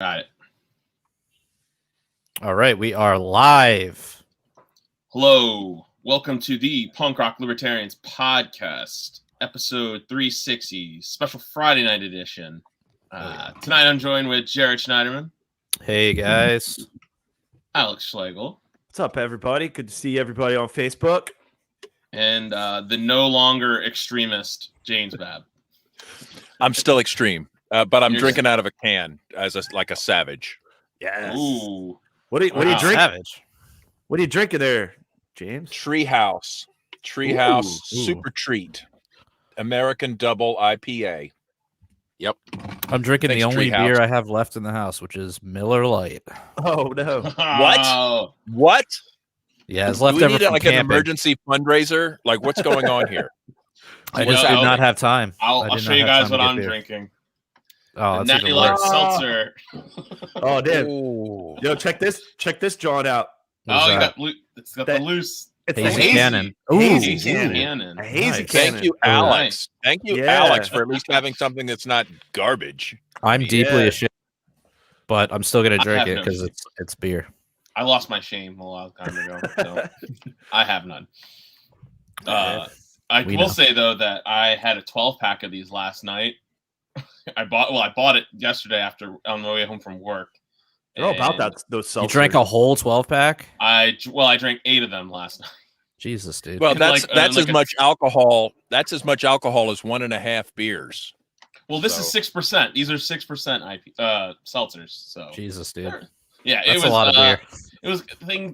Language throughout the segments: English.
Got it. All right, we are live. Hello. Welcome to the Punk Rock Libertarians Podcast, episode 360, special Friday night edition. Tonight I'm joined with Jared Schneiderman. Hey, guys. Alex Schlegel. What's up, everybody? Good to see everybody on Facebook. And the no longer extremist, James Babb. I'm still extreme, but I'm drinking out of a can like a savage. Yes. Ooh. What are you drinking? Savage. What are you drinking there, James? Treehouse Ooh. Super Treat, American Double IPA. Yep. I'm drinking Thanks, the only Treehouse. beer I have left in the house, which is Miller Lite. Oh no! What? What? Yeah, it's Do we leftover need from like camping. an emergency fundraiser? Like, what's going on here? I just did not have time. I'll did show not you have guys time what to get I'm beer. drinking. Oh, The that's Natty even Light worse. Seltzer. Oh damn! Ooh. Yo, check this John out. What is Oh, you that? got it's got That- the loose. It's Hazy a hazy Cannon. Hazy Hazy cannon. Cannon. A hazy Nice. cannon. Thank you, Oh, Alex. nice. Thank you, Yeah. Alex, for at least having something that's not garbage. I'm deeply Yeah. ashamed, but I'm still gonna I drink have it no because shame. it's beer. I lost my shame a long time ago, so I have none. I We will know. say though that I had a 12 pack of these last night. I bought it yesterday on my way home from work. They're all about And that. Those You seltzers. drank a whole 12-pack? I drank 8 of them last night. Jesus, dude. Well, And that's like as much alcohol. That's as much alcohol as 1.5 beers. Well, this So- is 6%. These are 6% seltzers. So Jesus, dude. yeah, That's it was a lot of beer. It was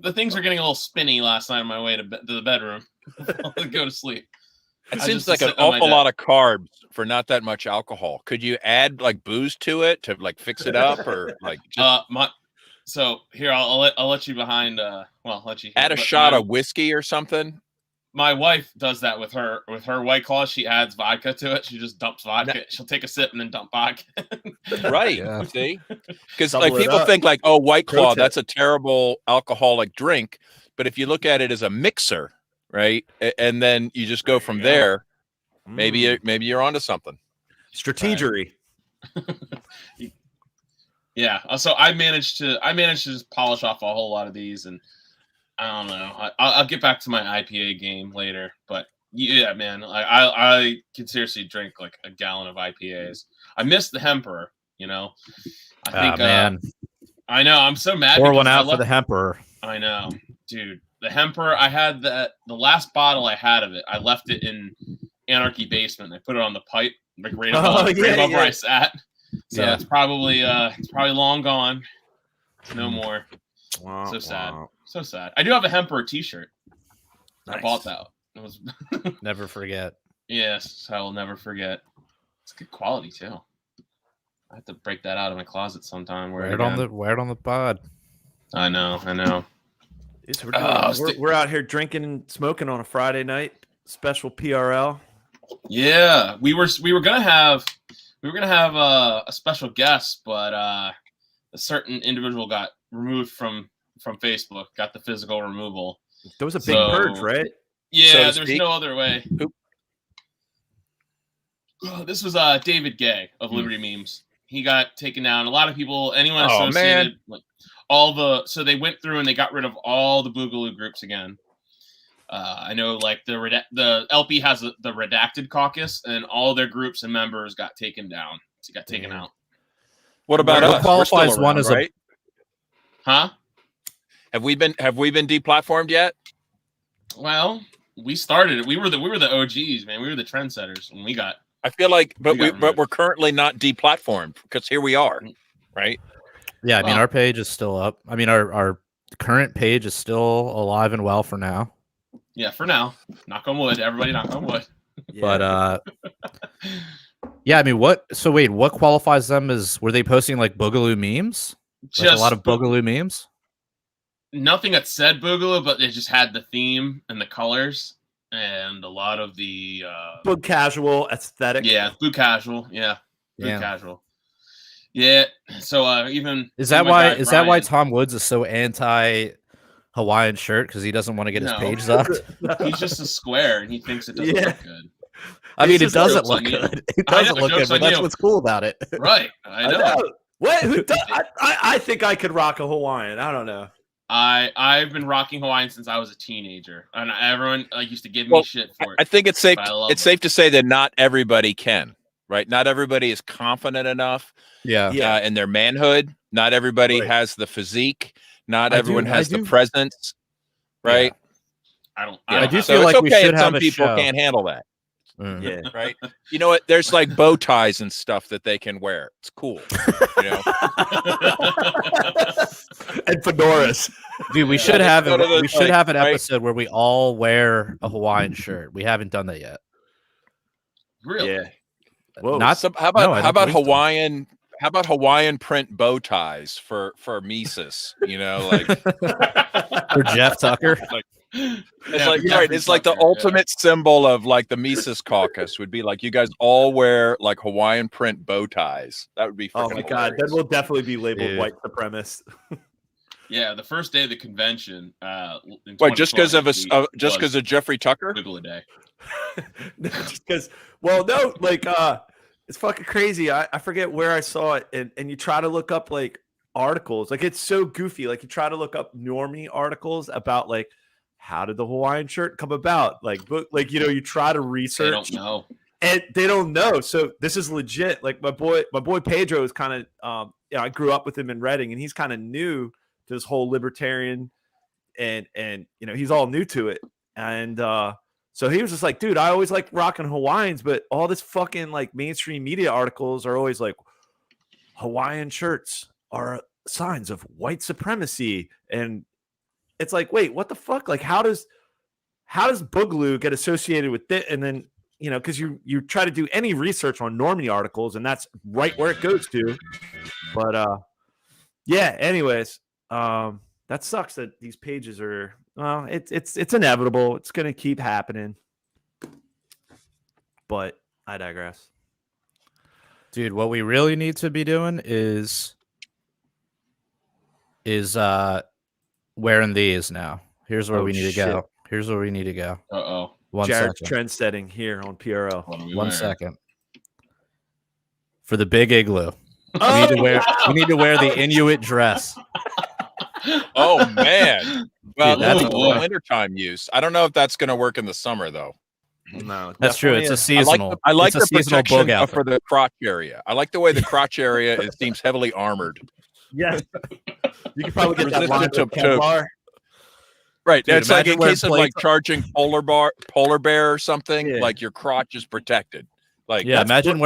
the things are getting a little spinny last night on my way to the bedroom. to go to sleep. It I seems just like an sit on my awful desk. lot of carbs for not that much alcohol. Could you add like booze to it to like fix it up, or like just So here I'll let you behind. I'll let you add a but shot of whiskey or something? My wife does that with her White Claw. She adds vodka to it. She just dumps vodka. She'll take a sip and then dump vodka. Right. Yeah. See, because Double like it people up. think like, oh, White Pro Claw, tip. that's a terrible alcoholic drink. But if you look at it as a mixer, right, and then you just go from there, maybe you're onto something. strategery. Yeah. So I managed to just polish off a whole lot of these, and I don't know. I'll get back to my IPA game later, but yeah, man, I can seriously drink like a gallon of IPAs. I missed the Hemper, you know. I think, man. I know. I'm so mad. Pour because one I out for left- the Hemperor. I know, dude. The Hemper, I had the last bottle I had of it. I left it in Anarchy Basement. I put it on the pipe, like right above, right above where I sat. So Yeah. it's probably long gone. No more. Wow, So sad. wow. So sad. I do have a Hemper T-shirt. I Nice. bought that. It was Never forget. yes, I will never forget. It's good quality too. I have to break that out of my closet sometime. Wear it on the pod. I know. Yes, we're out here drinking and smoking on a Friday night. Special PRL. Yeah, we were gonna have a special guest, but a certain individual got removed from Facebook. Got the physical removal. There was a big So- purge, right? Yeah, So to there's speak. no other way. Who? This was David Gay of Liberty Memes. He got taken down. A lot of people, anyone Oh, associated, like so they went through and they got rid of all the Boogaloo groups again. I know, like the LP has the redacted caucus, and all their groups and members got taken down. So got taken out. What about What us? qualifies We're still one around, as a- right? Huh? Have we been deplatformed yet? Well, we started it. We were the OGs, man. We were the trendsetters when we got. I feel like, but We got removed. we're currently not deplatformed because here we are, right? Yeah, I mean, Well- our page is still up. I mean, our current page is still alive and well for now. Yeah, for now. Knock on wood. Everybody, knock on wood. But yeah, I mean, what qualifies them as, were they posting like Boogaloo memes? Like a lot of Boogaloo memes? Nothing that said Boogaloo, but they just had the theme and the colors and a lot of the book casual aesthetic. blue casual, blue Yeah. casual. Yeah. So even Is that my why guy Brian- Tom Woods is so anti Hawaiian shirt? Because he doesn't want to get his No. page sucked? He's just a square and he thinks it doesn't Yeah. look good. I mean, it just doesn't jokes look on you. good. It I know, doesn't look good, jokes but on that's you. what's cool about it. Right. I know. What? I think I could rock a Hawaiian. I don't know. I've been rocking Hawaiian since I was a teenager, and everyone used to give me shit for it. I think it's safe. It's safe to say that not everybody can, right? Not everybody is confident enough. In their manhood. Not everybody has the physique. Not everyone has the presence, right? Yeah. I do so feel like it's we okay should if have some a people show. can't handle that. Yeah. Right. You know what? There's like bow ties and stuff that they can wear. It's cool. You know. And fedoras. Dude, we should have an right? episode where we all wear a Hawaiian shirt. We haven't done that yet. Really? Yeah. Whoa. How about Hawaiian? How about Hawaiian print bow ties for Mises? You know, like for Jeff Tucker. It's like the ultimate symbol of like the Mises Caucus would be like you guys all wear like Hawaiian print bow ties. That would be. Oh my god, hilarious. then we'll definitely be labeled white supremacist. Yeah, the first day of the convention. Wait, just because of Jeffrey Tucker? Wiggle a day. Just because. Well, no, like it's fucking crazy. I forget where I saw it, and you try to look up like articles. Like it's so goofy. Like you try to look up normie articles about like how did the Hawaiian shirt come about? Like you try to research. They don't know. And they don't know. So this is legit. Like my boy Pedro is kind of I grew up with him in Reading, and he's kind of new to this whole libertarian and he's all new to it. And so he was just like, dude, I always like rocking Hawaiians, but all this fucking like mainstream media articles are always like Hawaiian shirts are signs of white supremacy. And it's like, wait, what the fuck? Like how does Boogaloo get associated with it? And then because you try to do any research on normie articles, and that's right where it goes to. But anyways, that sucks that these pages are. Well, it's inevitable. It's gonna keep happening. But I digress. Dude, what we really need to be doing is wearing these now. Here's where we need to go. Here's where we need to go. Uh-oh. Jared's trend setting here on PRL. 1 second. For the big igloo. We need to wear the Inuit dress. Oh man. Well, Dude, that's a wintertime use. I don't know if that's going to work in the summer though. No, that's true. It's a seasonal. I like the protection bug for the crotch area. I like the way the crotch area seems heavily armored. Yes. You can probably get that line to Kevlar. Right. Dude, it's like in case of like charging polar bear or something, like your crotch is protected. Like imagine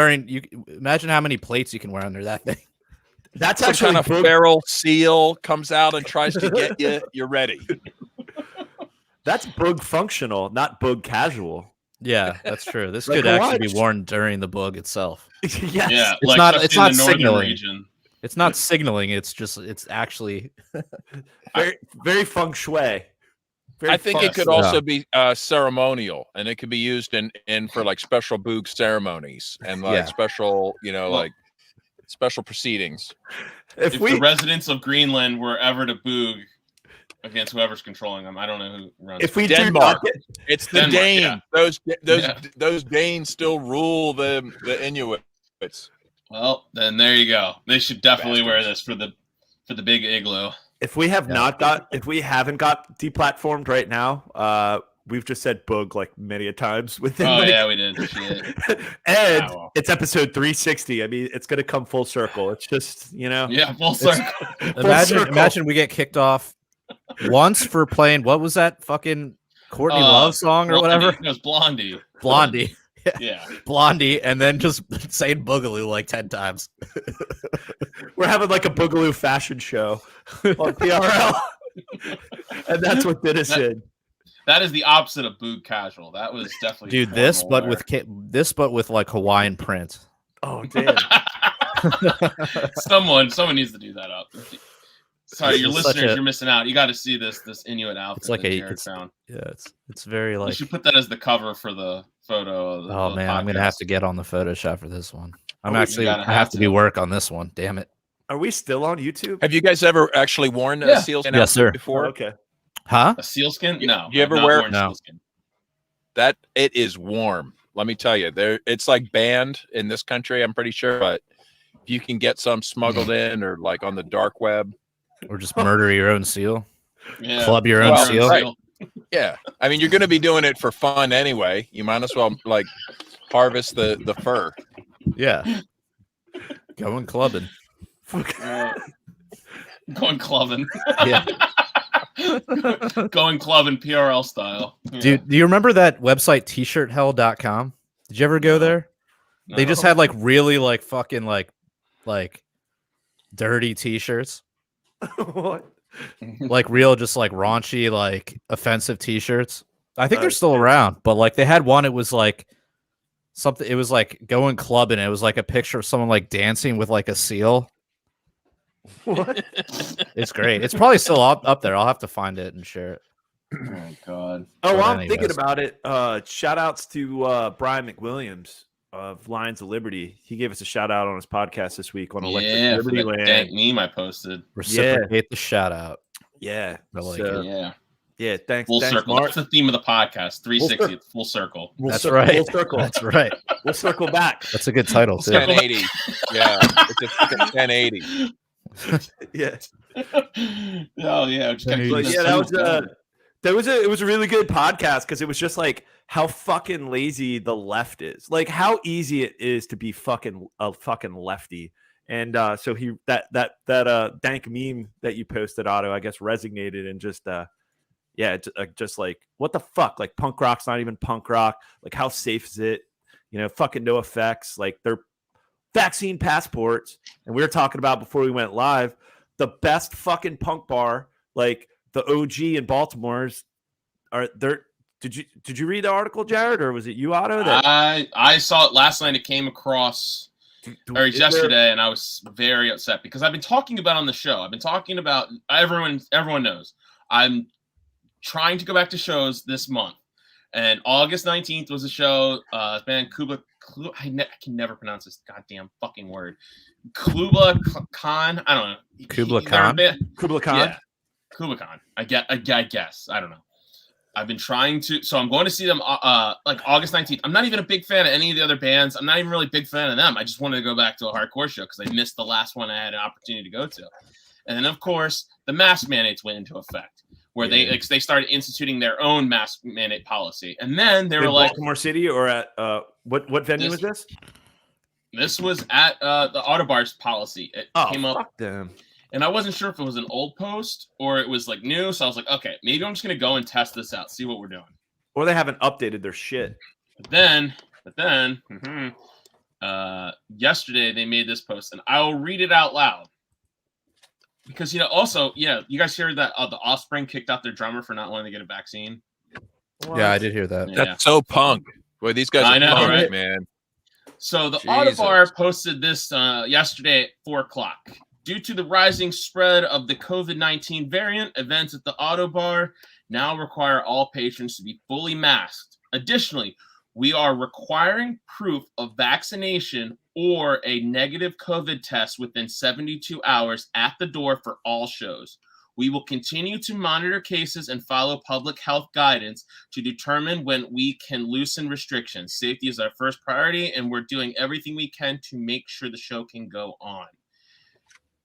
imagine how many plates you can wear under that thing. That's some actually kind of feral seal comes out and tries to get you. You're ready. That's bug functional, not bug casual. Yeah, that's true. This like could actually be worn during the bug itself. Yes. Yeah, it's not signaling. Region. It's not signaling. It's actually very, very feng shui. I think it could also be ceremonial, and it could be used in for like special boog ceremonies and like special, like special proceedings. If the residents of Greenland were ever to boog against whoever's controlling them, I don't know who runs. If we Denmark, it's the Denmark, Dane. yeah. Those Danes still rule the Inuits. Well, then there you go. They should definitely wear this for the big igloo. If we haven't got deplatformed right now, we've just said boog like many a times within. Oh yeah, we did. Shit. And it's episode 360. I mean, it's gonna come full circle. It's just Yeah, full circle. Imagine we get kicked off once for playing what was that fucking Courtney Love song or whatever? It was Blondie. Blondie. Yeah. Blondie, and then just saying Boogaloo like 10 times. We're having like a Boogaloo fashion show on PRL. And that's what did us in. That is the opposite of boog casual. That was definitely dude. This, but with like Hawaiian print. Oh damn! Someone needs to do that up. Sorry, your listeners, you're missing out. You got to see this Inuit outfit. It's like found. Yeah, it's very like. You should put that as the cover for the photo. Of the podcast. I'm gonna have to get on the Photoshop for this one. I have to be work on this one. Damn it! Are we still on YouTube? Have you guys ever actually worn a sealskin outfit before? Oh, okay. Huh? A sealskin? No. You ever wear sealskin? That it is warm. Let me tell you, it's like banned in this country. I'm pretty sure, but you can get some smuggled in or like on the dark web, or just murder your own seal, Yeah. club your own seal. Right. Yeah, I mean, you're going to be doing it for fun anyway. You might as well like harvest the fur. Yeah, going clubbing. Going clubbing. Yeah. Going clubbing PRL style. Yeah. Dude, do you remember that website tshirthell.com? Did you ever go there? No. They just had like really like fucking like dirty t-shirts. What? Like real just like raunchy like offensive t-shirts. I think they're still around, but like they had one, it was like something, it was like going clubbing. It was like a picture of someone like dancing with like a seal. What? It's great. It's probably still up there. I'll have to find it and share it. Oh God. Oh, But I'm anyways. thinking about it. Shout outs to Brian McWilliams of Lions of Liberty. He gave us a shout out on his podcast this week on Electric Yeah, for Liberty that Land. dank meme I posted. Reciprocate the shout out. Yeah. I like So, it. Yeah. yeah, thanks. Full thanks, circle. Mark. That's the theme of the podcast. 360. It's full circle. That's right. We'll circle. That's right. We'll circle back. That's a good title too. 1080. Yeah, it's a fucking 1080. Yeah. Oh yeah. Just gotta keep But this yeah, smooth going. it was a really good podcast because it was just like how fucking lazy the left is. Like how easy it is to be a fucking lefty. And so that dank meme that you posted, Otto, I guess resonated and just just like what the fuck? Like punk rock's not even punk rock. Like how safe is it? You know, fucking no effects. Like they're vaccine passports. And we were talking about before we went live, the best fucking punk bar, like the OG in Baltimore's are there. Did you read the article, Jared, or was it you, Otto? I saw it last night. It came across yesterday, and I was very upset because I've been talking about it on the show. I've been talking about everyone knows. I'm trying to go back to shows this month, and August 19th was a show. Man, I can never pronounce this goddamn fucking word. Kubla Khan. I don't know. Kubla Khan. Kubla Khan. Yeah, Kubla Khan. I guess. I don't know. I've been trying to, so I'm going to see them like August 19th. I'm not even a big fan of any of the other bands. I'm not even really a big fan of them. I just wanted to go back to a hardcore show because I missed the last one I had an opportunity to go to. And then, of course, the mask mandates went into effect where they started instituting their own mask mandate policy. And then they were like, Baltimore City or at what venue was this? This was at the Autobars policy. It came up. Fuck them. And I wasn't sure if it was an old post or it was like new. So I was like, okay, maybe I'm just going to go and test this out, see what we're doing. Or they haven't updated their shit. But then, yesterday they made this post, and I will read it out loud. Because, you guys hear that the Offspring kicked out their drummer for not wanting to get a vaccine? Yeah, I did hear that. Yeah. That's so punk. Boy, these guys are punk, right, man. So the Jesus. Autobar posted this yesterday at 4:00. Due to the rising spread of the COVID-19 variant, events at the Autobar now require all patrons to be fully masked. Additionally, we are requiring proof of vaccination or a negative COVID test within 72 hours at the door for all shows. We will continue to monitor cases and follow public health guidance to determine when we can loosen restrictions. Safety is our first priority, and we're doing everything we can to make sure the show can go on.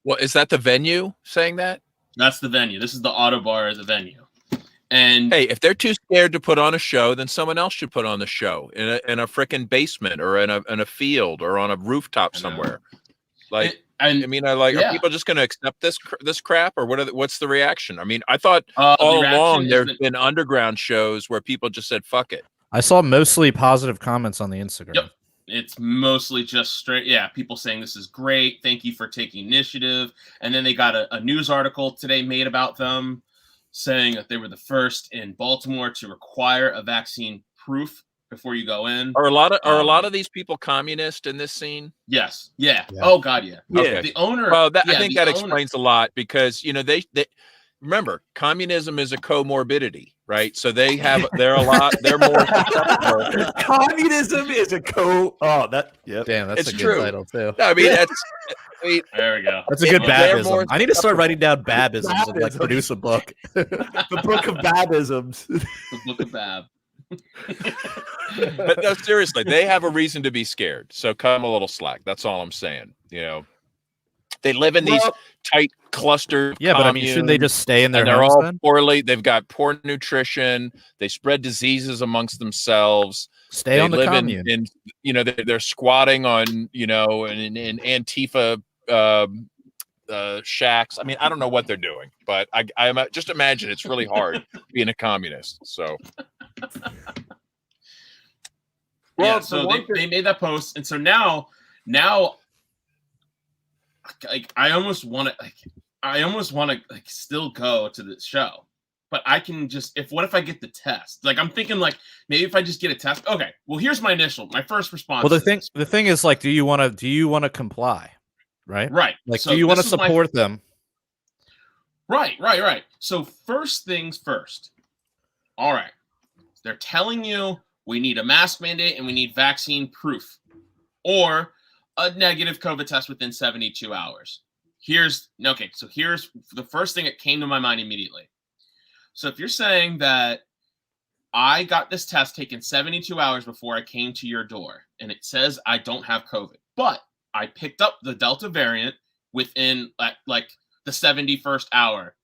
Well, is that the venue saying that? That's the venue. This is the Autobar as a venue. And hey, if they're too scared to put on a show, then someone else should put on the show in a freaking basement or in a field or on a rooftop somewhere. Like, are people just going to accept this crap, or what's the reaction? I mean, I thought all along there's been underground shows where people just said fuck it. I saw mostly positive comments on the Instagram. Yep. It's mostly just straight, people saying this is great. Thank you for taking initiative. And then they got a news article today made about them saying that they were the first in Baltimore to require a vaccine proof before you go in. Are a lot of these people communist in this scene? Yes. Yeah. Oh God, yeah. Okay. The owner. Well, I think that explains a lot because they remember communism is a comorbidity. Right, so they're more. Communism is a Damn, that's it's a good true. title too. No, I mean there we go. That's a good Babism. I need to start writing down Babisms and like produce a book. The book of Babisms. The book of Bab. But no, seriously, they have a reason to be scared. So cut them a little slack. That's all I'm saying. They live in these tight cluster. Yeah, but I mean, shouldn't they just stay in their they're homes all then? poorly. They've got poor nutrition. They spread diseases amongst themselves. Stay on the commune. They're squatting on, in Antifa shacks. I mean, I don't know what they're doing, but I just imagine it's really hard being a communist. So, so they made that post, and so now, like I almost want to still go to the show, but I can just what if I get the test? Like I'm thinking like maybe if I just get a test. Okay, well here's my first response. Well, the thing is like, do you want to comply? Right. Like, so do you want to support them? Right. So first things first. All right. They're telling you we need a mask mandate and we need vaccine proof or a negative COVID test within 72 hours. Here's the first thing that came to my mind immediately. So if you're saying that I got this test taken 72 hours before I came to your door and it says I don't have COVID, but I picked up the Delta variant within like the 71st hour.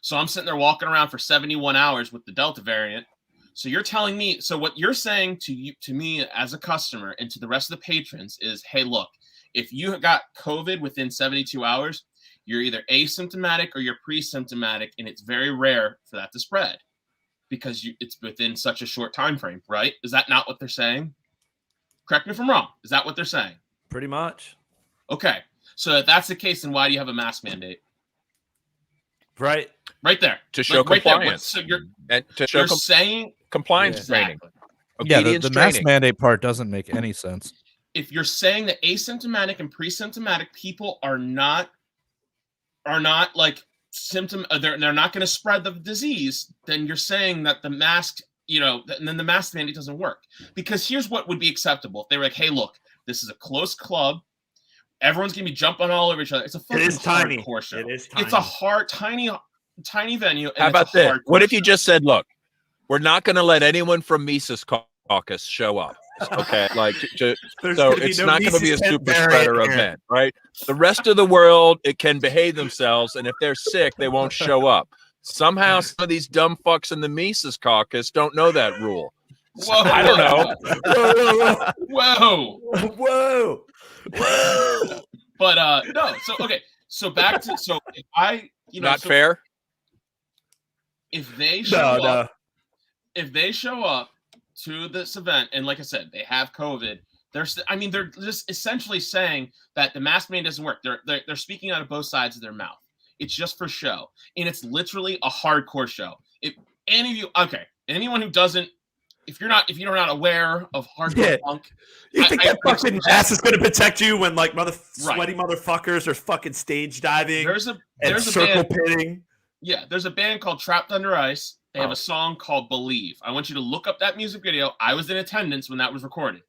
So I'm sitting there walking around for 71 hours with the Delta variant. So you're telling me, so what you're saying to me as a customer and to the rest of the patrons is, hey, look, if you got COVID within 72 hours, you're either asymptomatic or you're pre-symptomatic, and it's very rare for that to spread because it's within such a short time frame, right? Is that not what they're saying? Correct me if I'm wrong. Is that what they're saying? Pretty much. Okay. So if that's the case, then why do you have a mask mandate? Right there. To show compliance. So you're saying compliance training. Yeah, the mask mandate part doesn't make any sense. If you're saying that asymptomatic and pre-symptomatic people are not like they're not going to spread the disease, then you're saying that the mask, and then the mask mandate doesn't work. Because here's what would be acceptable. If they were like, hey, look, this is a close club. Everyone's going to be jumping all over each other. It's a fucking hardcore show. It is tiny. It's a tiny venue. And how about this? What if you just said, look, we're not going to let anyone from Mises Caucus show up. Okay, like so it's not going to be a super spreader event, right? The rest of the world, it can behave themselves, and if they're sick, they won't show up. Somehow, some of these dumb fucks in the Mises Caucus don't know that rule. Whoa! I don't know. Whoa! But no. So okay. So back to if I not fair. If they show up to this event, and like I said, they have COVID. They're just essentially saying that the mask mandate doesn't work. They're speaking out of both sides of their mouth. It's just for show, and it's literally a hardcore show. If any of you, anyone who doesn't, if you're not aware of hardcore punk, you think that fucking mask is going to protect you when like sweaty motherfuckers are fucking stage diving? There's a circle pitting. Yeah, there's a band called Trapped Under Ice. They have a song called Believe. I want you to look up that music video. I was in attendance when that was recorded.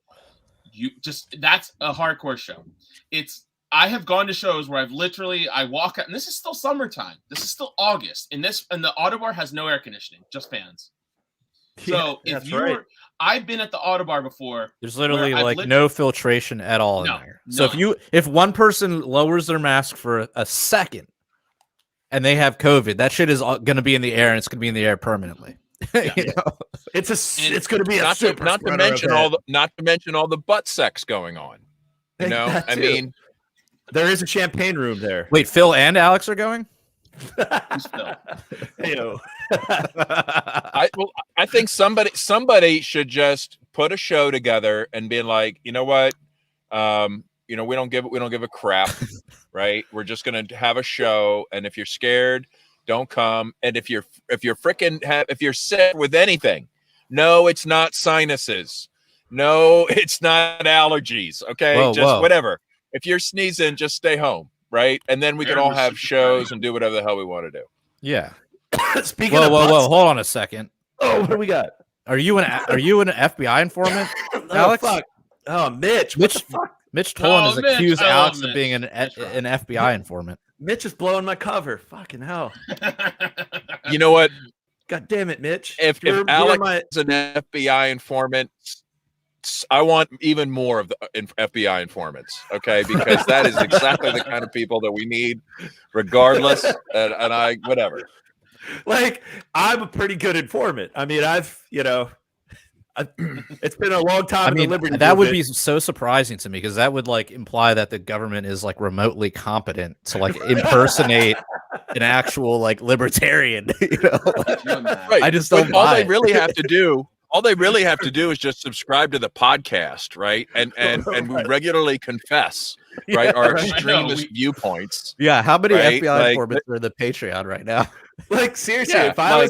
That's a hardcore show. I have gone to shows where I walk out, and this is still summertime. This is still August. And the Autobar has no air conditioning, just fans. So I've been at the Autobar before. There's literally no filtration at all in there. So if one person lowers their mask for a second, and they have COVID, that shit is going to be in the air, and it's going to be in the air permanently. It's going to be not to mention all the butt sex going on. I mean, there is a champagne room there. Wait, Phil and Alex are going? Who's Phil? I think somebody should just put a show together and be like, you know what, we don't give a crap. Right, we're just gonna have a show, and if you're scared, don't come. And if you're sick with anything, no, it's not sinuses, no, it's not allergies. Okay, whatever. If you're sneezing, just stay home, right? And then we can all have shows and do whatever the hell we want to do. Yeah. Speaking of hold on a second. Oh, what do we got? Are you an FBI informant, Alex? Fuck. Oh, Mitch. What the fuck? Mitch Tolan has accused Alex of being an FBI informant. Mitch is blowing my cover. Fucking hell. You know what? God damn it, Mitch. If Alex is an FBI informant, even more of the FBI informants, okay? Because that is exactly the kind of people that we need, regardless. And I, whatever. Like, I'm a pretty good informant. I mean, it's been a long time. I mean, that would be so surprising to me because that would like imply that the government is like remotely competent to like impersonate an actual like libertarian. You know? Right. I just don't. All they really have to do is just subscribe to the podcast, right? And we regularly confess, right, our extremist viewpoints. Yeah, how many FBI informants are in the Patreon right now? Like, seriously, if I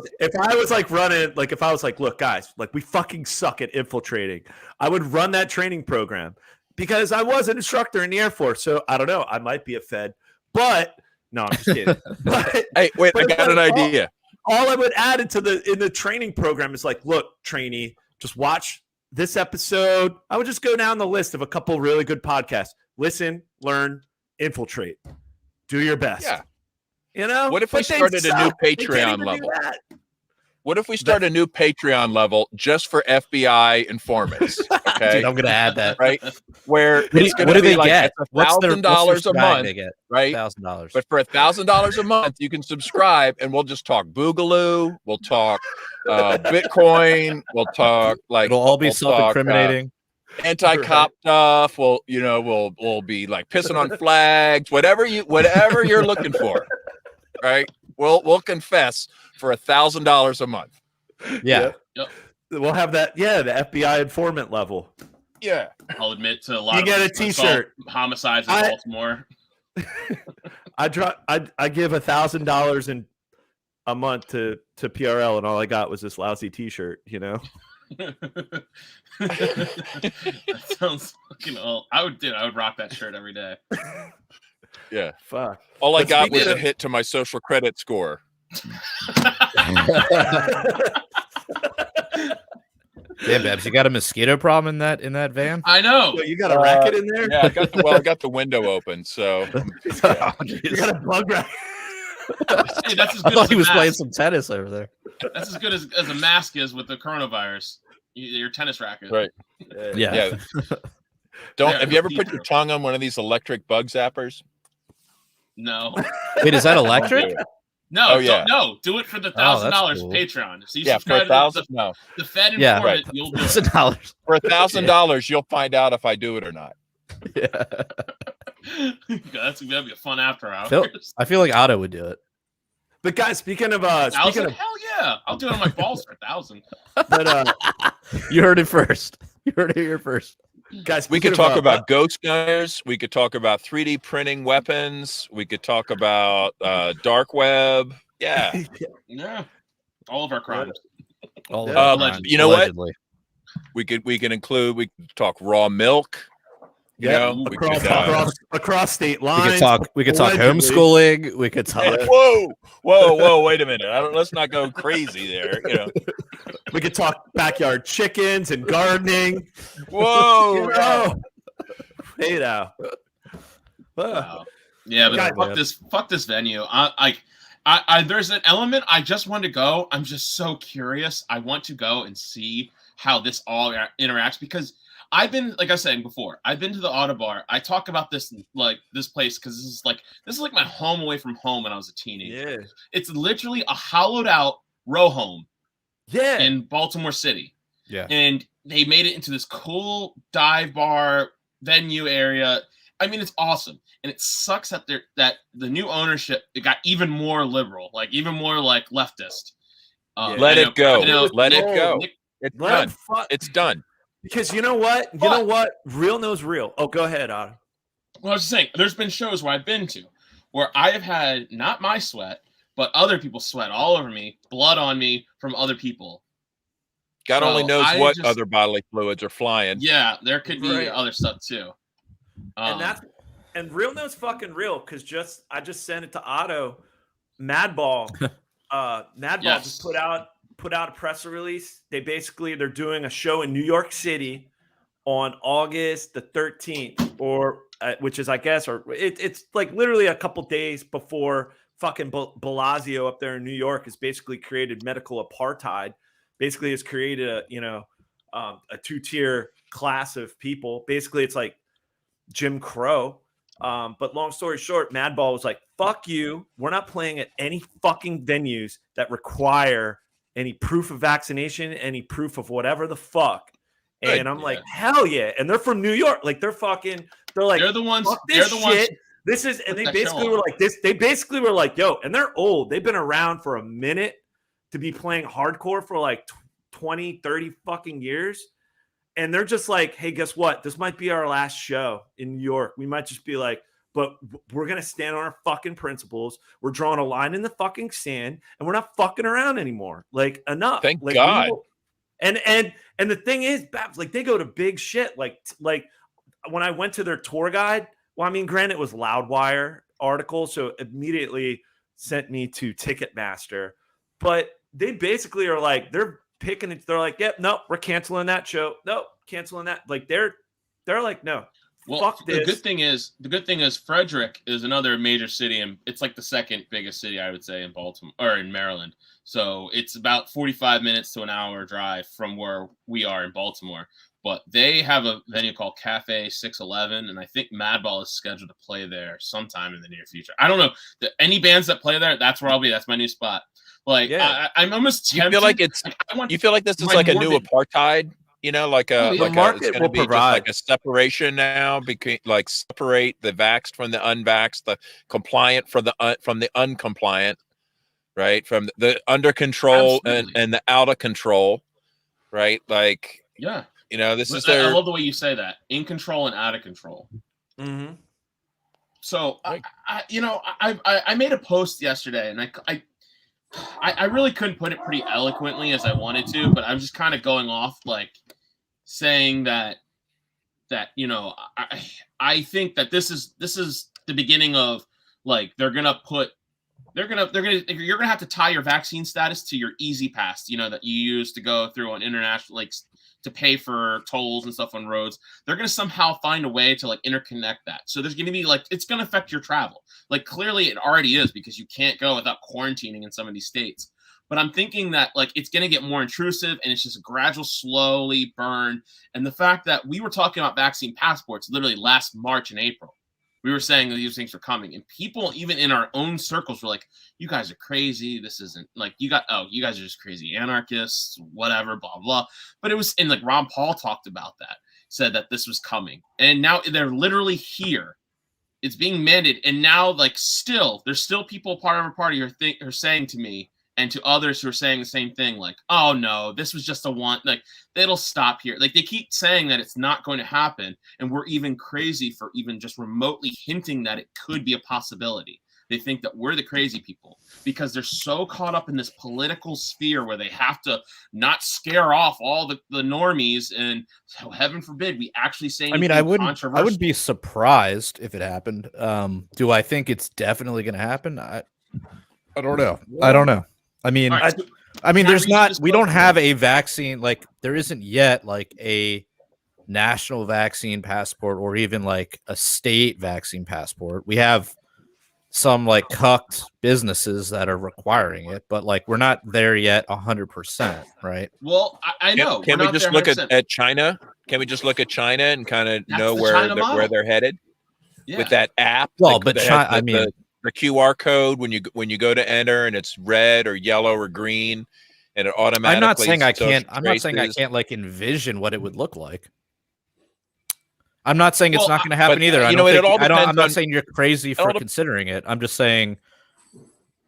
was like running, like if I was like, look, guys, like we fucking suck at infiltrating, I would run that training program because I was an instructor in the Air Force. So I don't know, I might be a Fed, but no, I'm just kidding. But, hey, wait, I got an idea. All I would add in the training program is like, look, trainee, just watch this episode. I would just go down the list of a couple really good podcasts. Listen, learn, infiltrate. Do your best. Yeah. You know? What if we started a new Patreon level? What if we start a new Patreon level just for FBI informants? Okay, dude, I'm gonna add that. Right, where it's going to be like get? $1,000 a month, right? $1,000. But for $1,000 a month, you can subscribe, and we'll just talk Boogaloo. We'll talk Bitcoin. We'll talk it'll all be self-incriminating. Anti-cop stuff. We'll be like pissing on flags. Whatever you're looking for. Right, we'll confess for $1,000 a month. Yeah, yep. We'll have that. Yeah, the FBI informant level. Yeah, I'll admit to a lot. You get a T-shirt. Homicides in Baltimore. I give $1,000 in a month to PRL, and all I got was this lousy T-shirt. You know. That sounds fucking old. I would rock that shirt every day. Yeah. Fuck. All I got was a hit to my social credit score. Damn, Babs, you got a mosquito problem in that van? I know. So you got a racket in there? Yeah, I got the window open, so yeah. You got a bug racket. Hey, that's as good I as he was mask. playing some tennis over there. That's as good as a mask is with the coronavirus. Your tennis racket. Right. Yeah. Have you ever put your tongue on one of these electric bug zappers? No. Wait, is that electric? No, no. Do it for the $1,000 cool. Patreon. So you for subscribe $1,000. to the Fed informant, you'll do it. $1,000. For $1,000, you'll find out if I do it or not. Yeah. That'd be a fun after hours. I feel like Otto would do it. But guys, speaking of hell yeah, I'll do it on my balls for $1,000. But you heard it first. You heard it here first. Guys, we could talk about ghost gunners. We could talk about 3D printing weapons. We could talk about dark web. Yeah, yeah, all of our crimes. All of our crimes. You know allegedly. What? We can talk raw milk. You know, across state lines. We could talk homeschooling. We could talk. Whoa! Wait a minute. Let's not go crazy there. You know, we could talk backyard chickens and gardening. Whoa! Hey now. Wow. Yeah, but fuck this venue. I there's an element I just want to go. I'm just so curious. I want to go and see how this all interacts because I've been, like I was saying before, I've been to the Auto Bar. I talk about this place because this is like my home away from home when I was a teenager. Yeah. It's literally a hollowed out row home. Yeah. In Baltimore City. Yeah. And they made it into this cool dive bar venue area. I mean, it's awesome. And it sucks that the new ownership, it got even more liberal, like even more like leftist. Let it go. Let it go. It's done. It's done. Because you know what? You know what? Real knows real. Oh, go ahead, Otto. Well, I was just saying, there's been shows where I've been to where I have had not my sweat, but other people's sweat all over me, blood on me from other people. God only knows what other bodily fluids are flying. Yeah, there could be other stuff too. And real knows fucking real because I just sent it to Otto. Madball just put out a press release. They're doing a show in New York City on August the 13th, which is, I guess, it's like literally a couple days before fucking Blasio up there in New York has basically created medical apartheid. Basically, has created a 2-tier class of people. Basically, it's like Jim Crow. But long story short, Madball was like, fuck you. We're not playing at any fucking venues that require any proof of vaccination, any proof of whatever the fuck. And I'm like, hell yeah. And they're from New York. Like they're like, they're the ones, fuck this shit. This is, and they basically were like this. They basically were like, yo, and they're old. They've been around for a minute to be playing hardcore for like 20, 30 fucking years. And they're just like, hey, guess what? This might be our last show in New York. We might just be like, but we're going to stand on our fucking principles. We're drawing a line in the fucking sand and we're not fucking around anymore. Like enough. Thank like, God. And the thing is, Babs, like they go to big shit. Like when I went to their tour guide, well, I mean, granted, it was Loudwire article, so immediately sent me to Ticketmaster. But they basically are like, they're picking it. They're like, yep, no, we're canceling that show. No, canceling that. Like they're like, no. Well, fuck this. The good thing is Frederick is another major city, and it's like the second biggest city, I would say, in Baltimore or in Maryland. So it's about 45 minutes to an hour drive from where we are in Baltimore. But they have a venue called Cafe 611, and I think Madball is scheduled to play there sometime in the near future. I don't know. Any bands that play there, that's where I'll be. That's my new spot. Like, yeah. I'm almost tempted. You feel like it's. You feel like this is like a new apartheid. You know, like a the market it's going to be just like a separation now, between like separate the vaxxed from the unvaxxed, the compliant from the uncompliant, right? From the under control and the out of control, right? Like, yeah. You know, this is I love the way you say that. In control and out of control. Mm-hmm. So, I made a post yesterday, and I really couldn't put it pretty eloquently as I wanted to, but I'm just kind of going off, like, saying that I think that this is the beginning of, like, you're gonna have to tie your vaccine status to your Easy Pass, that you use to go through on international, like, to pay for tolls and stuff on roads. They're going to somehow find a way to, like, interconnect that. So there's going to be, like, it's going to affect your travel. Like, clearly it already is, because you can't go without quarantining in some of these states. But I'm thinking that, like, it's going to get more intrusive, and it's just a gradual, slowly burn. And the fact that we were talking about vaccine passports literally last March and April. We were saying that these things were coming, and people, even in our own circles, were like, you guys are crazy. This isn't, like, you guys are just crazy anarchists, whatever, blah, blah. But it was, and like Ron Paul talked about that, said that this was coming. And now they're literally here. It's being mandated. And now, like, there's still people part of our party who are saying to me, and to others who are saying the same thing, like, oh no, this was just like, it'll stop here. Like, they keep saying that it's not going to happen, and we're even crazy for even just remotely hinting that it could be a possibility. They think that we're the crazy people because they're so caught up in this political sphere where they have to not scare off all the normies, and so heaven forbid we actually say anything controversial. I wouldn't be surprised if it happened. Do I think it's definitely going to happen? I don't know. I don't know. I mean, right. We don't have a vaccine, like, there isn't yet, like, a national vaccine passport or even, like, a state vaccine passport. We have some, like, cucked businesses that are requiring it, but, like, we're not there yet 100%, right? Well, I know. Can we just look at China? Can we just look at China and kind of know where they're headed with that app? Well, but China, the QR code when you go to enter, and it's red or yellow or green, and it automatically. I'm not saying I can't like envision what it would look like. I'm not saying it's not going to happen either. I'm not saying you're crazy for considering it. I'm just saying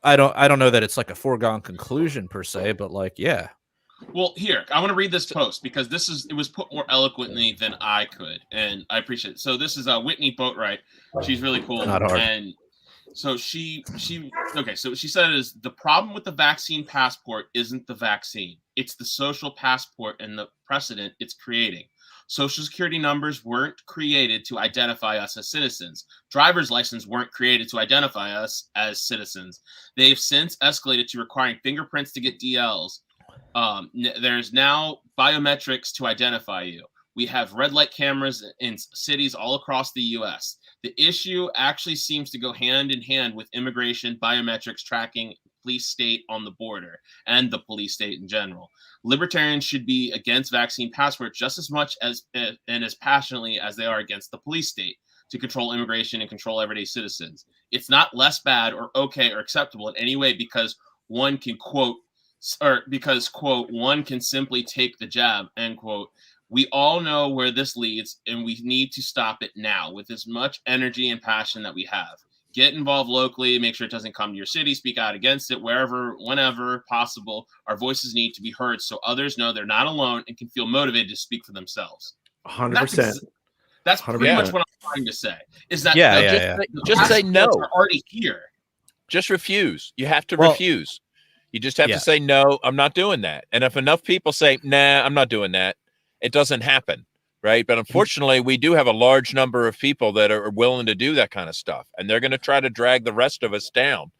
I don't know that it's like a foregone conclusion per se, but, like, yeah. Well, here, I want to read this post because it was put more eloquently than I could, and I appreciate it. So this is Whitney Boatwright. She's really cool. Not hard. And so she said is the problem with the vaccine passport isn't the vaccine. It's the social passport and the precedent it's creating. Social security numbers weren't created to identify us as citizens. Driver's license weren't created to identify us as citizens. They've since escalated to requiring fingerprints to get DLs. There's now biometrics to identify you. We have red light cameras in cities all across the U.S. The issue actually seems to go hand in hand with immigration, biometrics, tracking police state on the border and the police state in general. Libertarians should be against vaccine passports just as much as and as passionately as they are against the police state to control immigration and control everyday citizens. It's not less bad or okay or acceptable in any way because one can quote one can simply take the jab, end quote. We all know where this leads, and we need to stop it now with as much energy and passion that we have. Get involved locally, make sure it doesn't come to your city, speak out against it wherever, whenever possible. Our voices need to be heard so others know they're not alone and can feel motivated to speak for themselves. 100%. That's pretty much what I'm trying to say. Is that just say no. Are already here. Just refuse. You have to refuse. You just have to say, no, I'm not doing that. And if enough people say, nah, I'm not doing that, it doesn't happen, right? But unfortunately, we do have a large number of people that are willing to do that kind of stuff. And they're going to try to drag the rest of us down.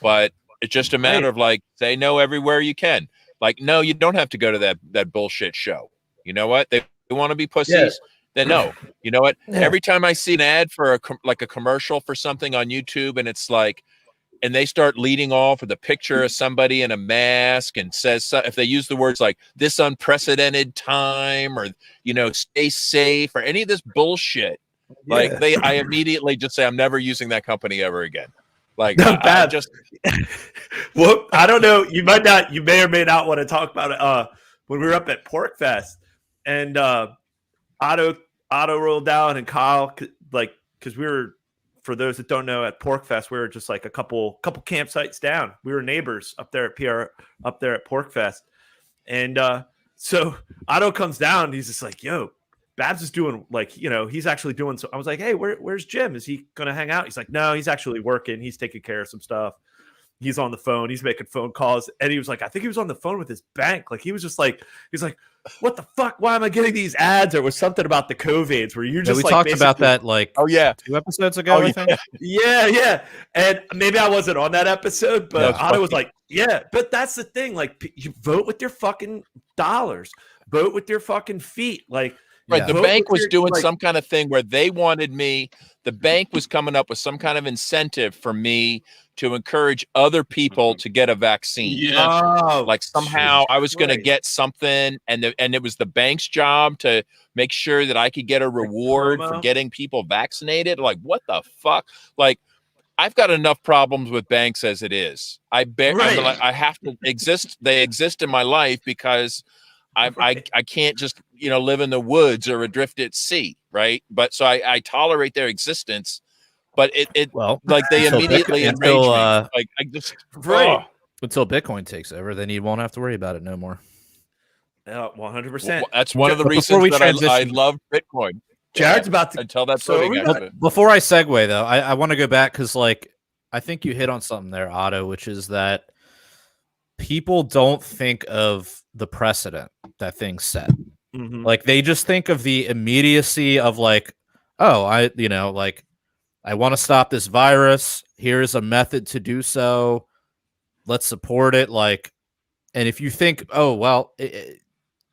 But it's just a matter of like, say no everywhere you can. Like, no, you don't have to go to that bullshit show. You know what? They want to be pussies. Yeah. Then no. You know what? Yeah. Every time I see an ad for a commercial for something on YouTube and it's like, and they start leading off with a picture of somebody in a mask and says, if they use the words like this unprecedented time or, you know, stay safe or any of this bullshit, like I immediately just say, I'm never using that company ever again. Like, not bad. Well, I don't know. You may or may not want to talk about it. When we were up at Pork Fest and Otto rolled down and Kyle, like, because we were, for those that don't know, at Pork Fest, we were just like a couple campsites down. We were neighbors up there at Pork Fest. And so Otto comes down and he's just like, yo, Babs is doing like, you know, he's actually doing so. I was like, hey, where's Jim? Is he going to hang out? He's like, no, he's actually working. He's taking care of some stuff. He's on the phone. He's making phone calls. And he was like, I think he was on the phone with his bank. Like, he was just like, he's like, what the fuck? Why am I getting these ads? Or was something about the COVIDs where you're just we talked about that like 2 episodes ago, I think. Yeah. And maybe I wasn't on that episode, but Otto was like, yeah, but that's the thing. Like, you vote with your fucking dollars, vote with your fucking feet. Like, right. The bank was doing some kind of thing where they wanted me. The bank was coming up with some kind of incentive for me to encourage other people to get a vaccine. Yeah. Oh, like somehow I was going to get something and it was the bank's job to make sure that I could get a reward for getting people vaccinated. Like, what the fuck? Like, I've got enough problems with banks as it is. I have to exist. They exist in my life because I can't just, you know, live in the woods or adrift at sea. Right. But so I tolerate their existence, but like they immediately enrage me. Like I just, until Bitcoin takes over, then you won't have to worry about it no more. 100%. Well, that's one of the reasons that I love Bitcoin. Jared's about to until that's before I segue though, I want to go back because like I think you hit on something there, Otto, which is that people don't think of the precedent that things set. Mm-hmm. Like they just think of the immediacy of like, oh, I want to stop this virus. Here's a method to do so. Let's support it. Like, and if you think, oh, well,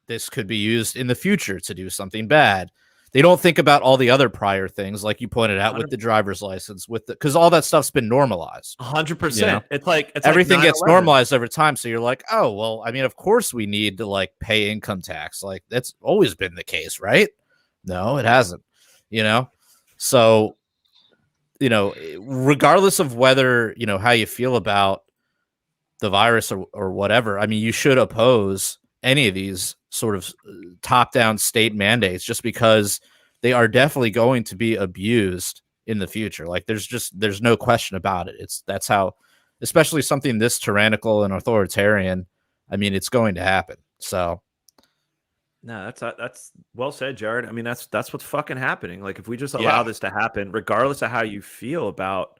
this could be used in the future to do something bad, they don't think about all the other prior things, like you pointed out 100%. With the driver's license, because all that stuff's been normalized. 100%. You know? It's like everything like gets normalized over time. So you're like, oh, well, I mean, of course we need to like pay income tax. Like that's always been the case, right? No, it hasn't. You know, so you know, regardless of whether you know how you feel about the virus or whatever, I mean, you should oppose any of these sort of top-down state mandates just because they are definitely going to be abused in the future. Like there's no question about it. That's how, especially something this tyrannical and authoritarian, I mean, it's going to happen. So no, that's well said, Jared. I mean, that's what's fucking happening. Like if we just allow this to happen, regardless of how you feel about,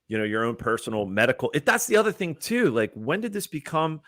you know, your own personal medical, that's the other thing too. Like when did this become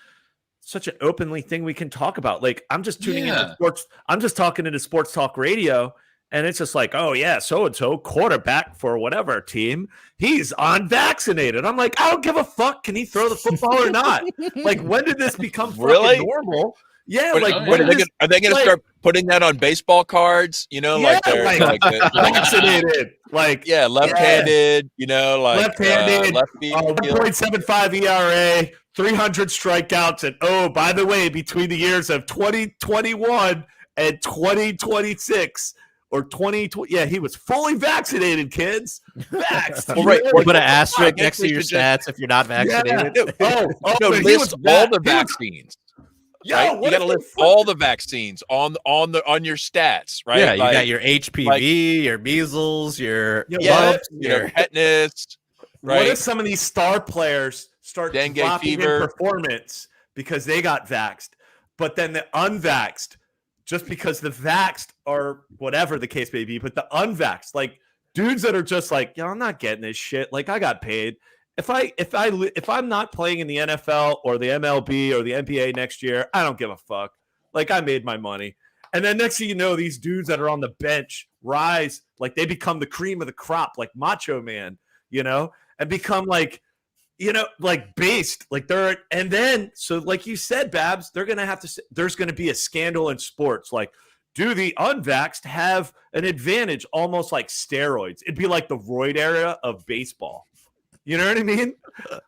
such an openly thing we can talk about? Like I'm just tuning into sports. I'm just talking into sports talk radio. And it's just like, oh yeah, so-and-so quarterback for whatever team, he's unvaccinated. I'm like, I don't give a fuck. Can he throw the football or not? Like when did this become fucking normal? Yeah, What, like are they going to start putting that on baseball cards? You know, like they're vaccinated, like left-handed. You know, like left-handed, left field. 1.75 ERA, 300 strikeouts, and oh, by the way, between the years of 2021 and 2026 or 2020, he was fully vaccinated, kids. Vaxxed. Well, right. Put an asterisk next to your stats if you're not vaccinated. Yeah. List all the vaccines. Yeah, right? You got to list all the vaccines on your stats, right? Yeah, you got your HPV, your measles, your tetanus. Right? What if some of these star players start dengue dropping fever in performance because they got vaxxed, but then the unvaxxed, just because the vaxxed are whatever the case may be, but the unvaxxed, like dudes that are just like, I'm not getting this shit. Like I got paid. If I'm not playing in the NFL or the MLB or the NBA next year, I don't give a fuck. Like I made my money. And then next thing you know, these dudes that are on the bench rise, like they become the cream of the crop, like Macho Man, and become like, like based, like and then, so like you said, Babs, there's going to be a scandal in sports. Like, do the unvaxxed have an advantage, almost like steroids? It'd be like the roid era of baseball. You know what I mean?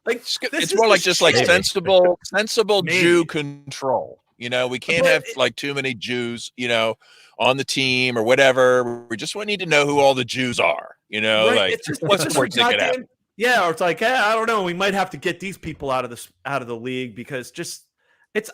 Like it's more like just like sensible Jew control. We can't have like too many Jews, on the team or whatever. We just need to know who all the Jews are. Right? Like it's just what's sports they could have. Yeah, or it's like, I don't know. We might have to get these people out of the league because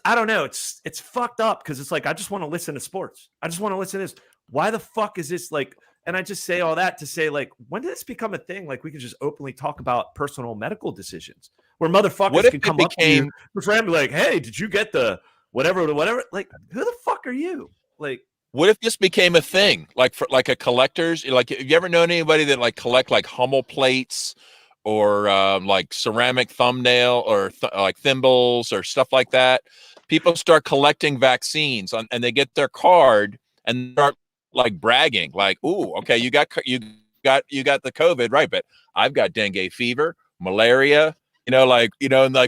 I don't know. It's fucked up because it's like I just want to listen to sports. I just want to listen to this. Why the fuck is this like? And I just say all that to say, like, when did this become a thing? Like, we can just openly talk about personal medical decisions where motherfuckers can come up to you and be like, hey, did you get the whatever? Like, who the fuck are you? Like, what if this became a thing? Like, for like a collector's, like, have you ever known anybody that like collect like Hummel plates or like ceramic thumbnail or like thimbles or stuff like that? People start collecting vaccines and they get their card and start like bragging, like, "Ooh, okay, you got the COVID, right? But I've got dengue fever, malaria, and like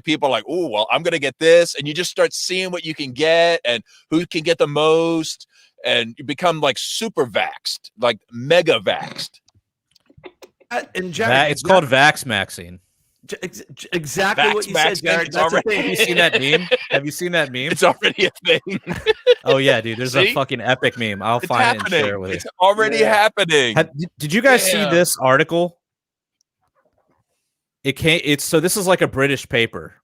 people are like, "Ooh, well, I'm gonna get this," and you just start seeing what you can get and who can get the most, and you become like super vaxxed, like mega vaxxed. And Jared, it's called Vax Maxine. Exactly Vax, what you said, Jared. That's the thing. Have you seen that meme? Have you seen that meme? It's already a thing. Oh yeah, dude. There's a fucking epic meme. I'll find it and share it with you. It's already happening. Did you guys see this article? So this is like a British paper.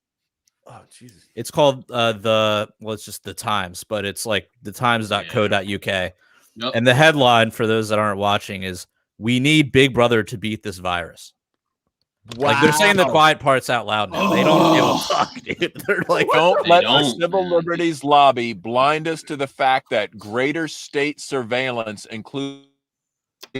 Oh Jesus. It's called it's just the Times, but it's like thetimes.co.uk. Yep. And the headline for those that aren't watching is "We need Big Brother to beat this virus." Wow. Like they're saying the quiet parts out loud now. They don't give a fuck, dude. They're like, don't let the civil liberties lobby blind us to the fact that greater state surveillance, including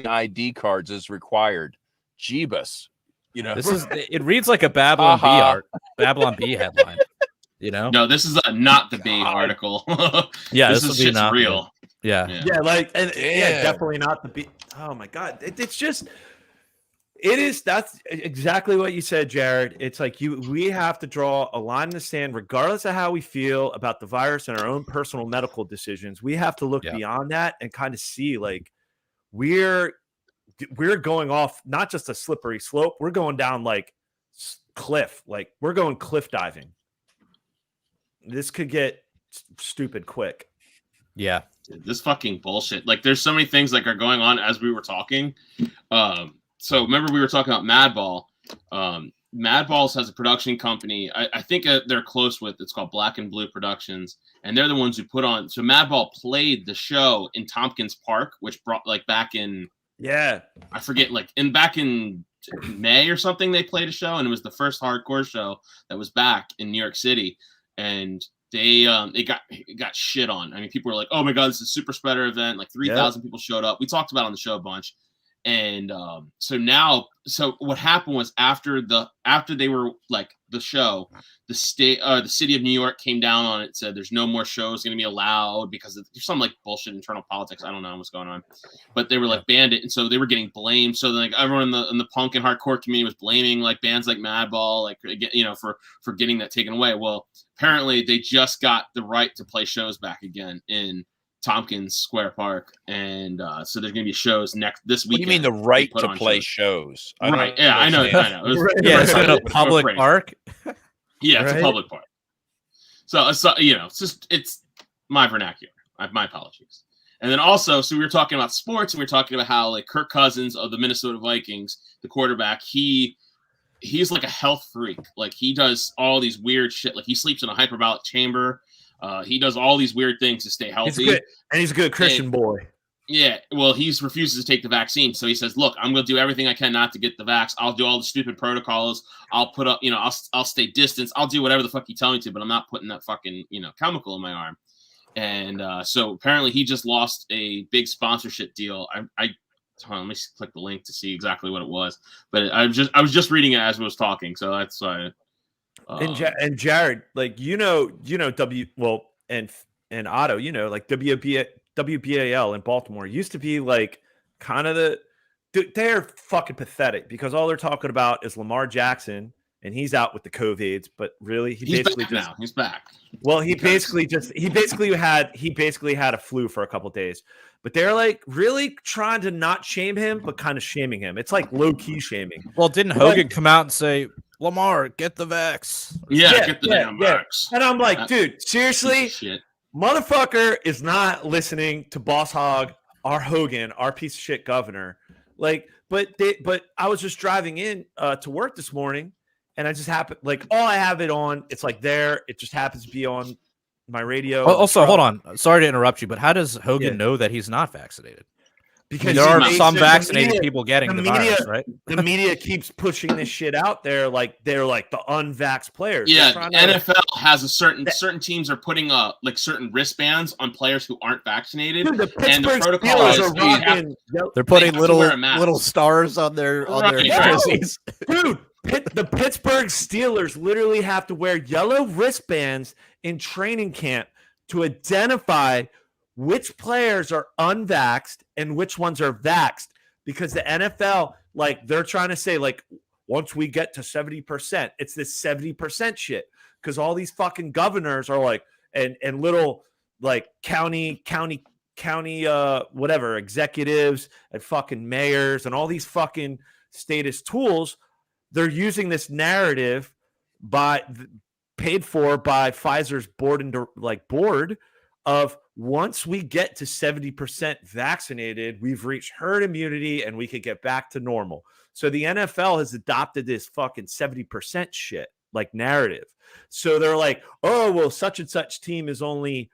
ID cards, is required. Jeebus. It reads like a Babylon B headline. No, this is not the B article. Yeah, this is just not real. Yeah, definitely not the B. Oh my god, it's just. That's exactly what you said, Jared. It's like we have to draw a line in the sand, regardless of how we feel about the virus and our own personal medical decisions. We have to look beyond that and kind of see like we're going off not just a slippery slope. We're going down like cliff, like we're going cliff diving. This could get stupid quick. Yeah, this fucking bullshit. Like there's so many things like are going on as we were talking. So remember we were talking about Madball. Madballs has a production company. I think they're close with. It's called Black and Blue Productions, and they're the ones who put on. So Madball played the show in Tompkins Park, which brought like back in. Yeah, I forget. Like back in May or something, they played a show, and it was the first hardcore show that was back in New York City, and it got shit on. I mean, people were like, "Oh my god, this is a super spreader event!" Like 3,000 people showed up. We talked about it on the show a bunch. And so what happened was after they were like the show, the city of New York came down on it, said there's no more shows going to be allowed because there's some like bullshit internal politics. I don't know what's going on, but they were like banned it, and so they were getting blamed. So like everyone in the punk and hardcore community was blaming like bands like Madball, like for getting that taken away. Well, apparently they just got the right to play shows back again in Tompkins Square Park, and so there's gonna be shows this week. What do you mean the right to play shows? Right? Yeah, I know. It's in a public park. Yeah, it's a public park. So it's my vernacular. My apologies. And then also, so we were talking about sports, and we were talking about how like Kirk Cousins of the Minnesota Vikings, the quarterback, he's like a health freak. Like he does all these weird shit. Like he sleeps in a hyperbaric chamber. He does all these weird things to stay healthy. He's a good Christian boy. Yeah, well, he refuses to take the vaccine. So he says, look, I'm going to do everything I can not to get the vax. I'll do all the stupid protocols. I'll put up, I'll stay distance. I'll do whatever the fuck you tell me to, but I'm not putting that fucking, chemical in my arm. And so apparently he just lost a big sponsorship deal. Hold on, let me click the link to see exactly what it was. But I was just reading it as I was talking. So that's and Jared, like and Otto, like WBAL in Baltimore used to be like kind of they're fucking pathetic because all they're talking about is Lamar Jackson and he's out with the COVIDs, but really he's back. Well, he basically had a flu for a couple of days, but they're like really trying to not shame him, but kind of shaming him. It's like low key shaming. Well, didn't Hogan come out and say, Lamar, get the vax? Get the damn vax. And I'm like, dude, seriously, shit. Motherfucker is not listening to Boss Hog, our Hogan, our piece of shit governor. Like, but I was just driving in to work this morning, and I just happened, like, all I have it on, it's like there, it just happens to be on my radio. Also, hold on, sorry to interrupt you, but how does Hogan know that he's not vaccinated? Because there are some vaccinated people getting the virus, right? The media keeps pushing this shit out there, like they're like the unvaxxed players. Yeah, NFL has a certain teams are putting like certain wristbands on players who aren't vaccinated, dude, and the protocol is they're putting little stars on their jerseys. Dude, the Pittsburgh Steelers literally have to wear yellow wristbands in training camp to identify which players are unvaxxed and which ones are vaxxed, because the NFL, like, they're trying to say, like, once we get to 70%, it's this 70% shit, because all these fucking governors are like, and little like county whatever executives and fucking mayors and all these fucking statist tools, they're using this narrative paid for by Pfizer's board of, once we get to 70% vaccinated, we've reached herd immunity and we could get back to normal. So the NFL has adopted this fucking 70% shit, like, narrative. So they're like, oh, well, such and such team is only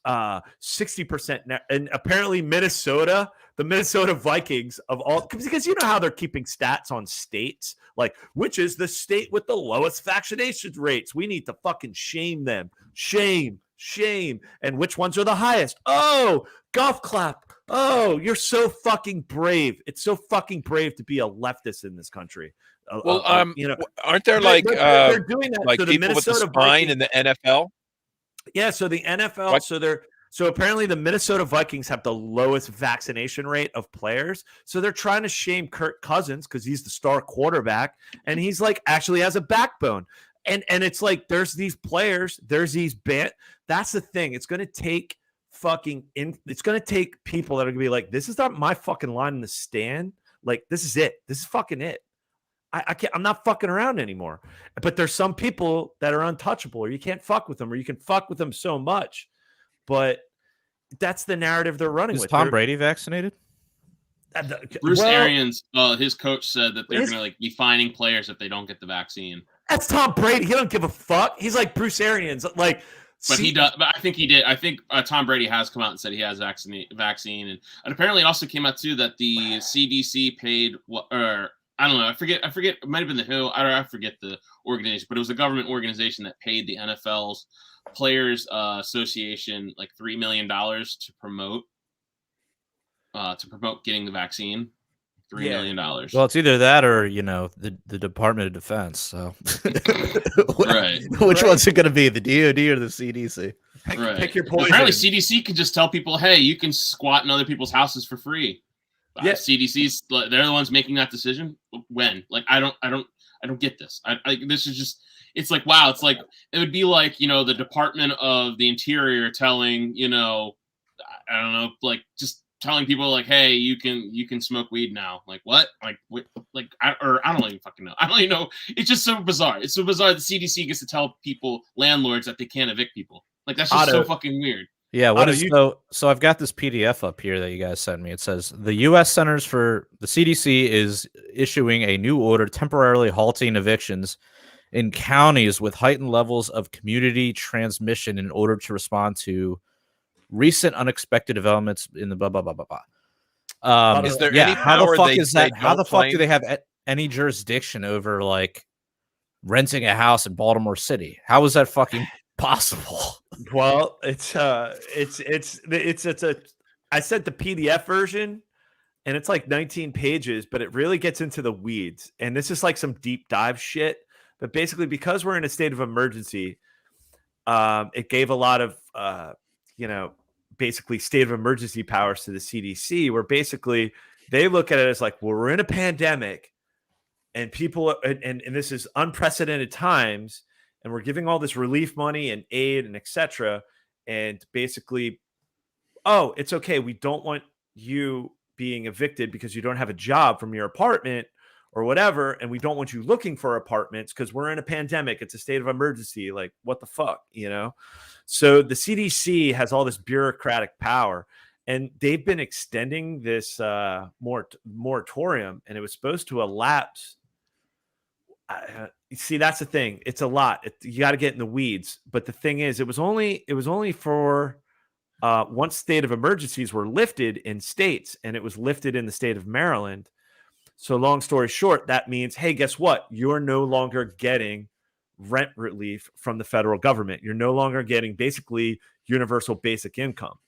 60%. And apparently the Minnesota Vikings of all, because you know how they're keeping stats on states, like, which is the state with the lowest vaccination rates. We need to fucking shame them. Shame. And which ones are the highest? Oh, golf clap. Oh, you're so fucking brave. It's so fucking brave to be a leftist in this country. Well, aren't there they're doing that, like, so people with the spine in the NFL? Yeah, so the NFL, what? So apparently the Minnesota Vikings have the lowest vaccination rate of players. So they're trying to shame Kirk Cousins because he's the star quarterback, and he's like actually has a backbone. And it's like there's these players, there's these that's the thing. It's going to take it's going to take people that are going to be like, this is not my fucking line in the stand. Like, this is it. This is fucking it. I'm not fucking around anymore. But there's some people that are untouchable, or you can't fuck with them, or you can fuck with them so much. But that's the narrative they're running with. Is Tom Brady vaccinated? Bruce Arians, his coach, said that they're going to like be fining players if they don't get the vaccine. That's Tom Brady. He don't give a fuck. He's like Bruce Arians. Like, but he does. But I think he did. I think Tom Brady has come out and said he has vaccine, and apparently it also came out too that the CDC paid or I don't know. I forget. It might have been the WHO. I forget the organization, but it was a government organization that paid the NFL's Players Association like $3 million to promote getting the vaccine. $3 million. Well, it's either that or the Department of Defense. So, right. Which one's it going to be, the DoD or the CDC? Pick your poison. Apparently, CDC can just tell people, "Hey, you can squat in other people's houses for free." Yeah, CDC's they're the ones making that decision. When? Like, I don't get this. This is just. It's like, wow. It's like it would be like the Department of the Interior telling I don't know, like just telling people like, hey, you can smoke weed now. Like what? Like what? Like I don't even fucking know. I don't even know. It's just so bizarre. It's so bizarre. The CDC gets to tell landlords that they can't evict people. Like that's just so fucking weird. Yeah. So I've got this PDF up here that you guys sent me. It says the U.S. Centers for the CDC is issuing a new order temporarily halting evictions in counties with heightened levels of community transmission in order to respond to recent unexpected developments in the blah blah blah blah blah. Is there any how the power fuck they, is that? they How the fuck claim? do they have any jurisdiction over like renting a house in Baltimore City? How is that fucking possible? Well, it's I sent the PDF version, and it's like 19 pages, but it really gets into the weeds. And this is like some deep dive shit. But basically, because we're in a state of emergency, it gave a lot of basically state of emergency powers to the CDC, where basically they look at it as like, well, we're in a pandemic and people and this is unprecedented times, and we're giving all this relief money and aid and etc. And basically, oh, it's okay. We don't want you being evicted because you don't have a job from your apartment or whatever, and we don't want you looking for apartments because we're in a pandemic. It's a state of emergency. Like, what the fuck, So the CDC has all this bureaucratic power, and they've been extending this moratorium, and it was supposed to elapse. See, that's the thing. It's a lot. You got to get in the weeds. But the thing is, it was only for once state of emergencies were lifted in states, and it was lifted in the state of Maryland. So long story short, that means, hey, guess what? You're no longer getting rent relief from the federal government. You're no longer getting basically universal basic income.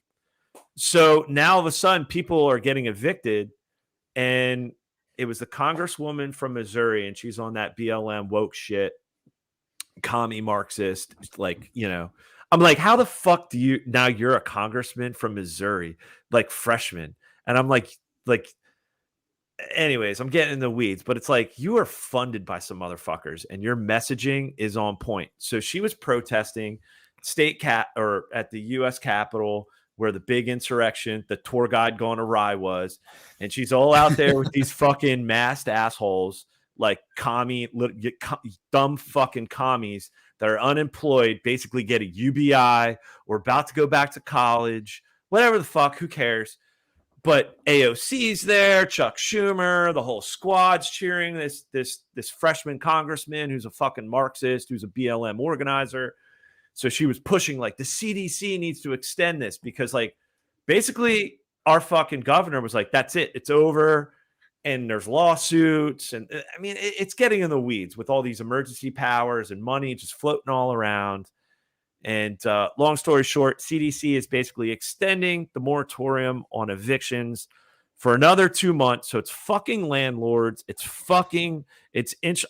So now all of a sudden people are getting evicted, and it was the congresswoman from Missouri, and she's on that BLM woke shit, commie Marxist, like, I'm like, how the fuck you're a congressman from Missouri, like freshman. And I'm like, anyways, I'm getting in the weeds, but it's like you are funded by some motherfuckers and your messaging is on point. So she was protesting or at the U.S. Capitol where the big insurrection, the tour guide gone awry was, and she's all out there with these fucking masked assholes, like dumb fucking commies that are unemployed, basically get a UBI or about to go back to college, whatever the fuck, who cares? But AOC's there, Chuck Schumer, the whole squad's cheering this freshman congressman who's a fucking Marxist, who's a BLM organizer. So she was pushing like the CDC needs to extend this because like basically our fucking governor was like, that's it, it's over. And there's lawsuits. And I mean, it's getting in the weeds with all these emergency powers and money just floating all around. And long story short, CDC is basically extending the moratorium on evictions for another 2 months. So it's fucking landlords. It's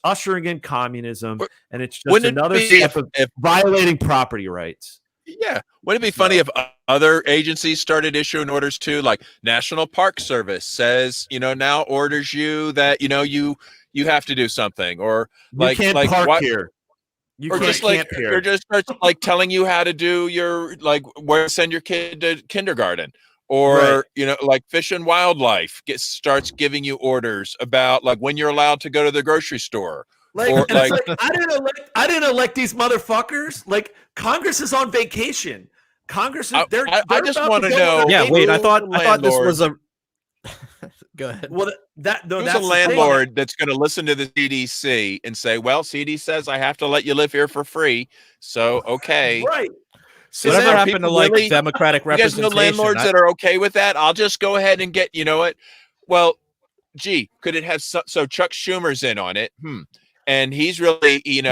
ushering in communism. And it's just another step of violating property rights. Yeah. Wouldn't it be funny if other agencies started issuing orders too? Like National Park Service says, now orders you that, you have to do something, or you can't park here. Or just like you're just like telling you how to do your where to send your kid to kindergarten, or right. Like Fish and Wildlife starts giving you orders about like when you're allowed to go to the grocery store. I didn't elect these motherfuckers. Like Congress is on vacation. Congress is I just want to know. Yeah, wait. I thought this was a. Go ahead. Well, that's a landlord that's going to listen to the CDC and say, "Well, CD says I have to let you live here for free, so okay." Right. So whatever happened to like democratic representation? You guys know landlords that are okay with that? I'll just go ahead and get. You know what? Well, gee, could it have so Chuck Schumer's in on it? And he's really, he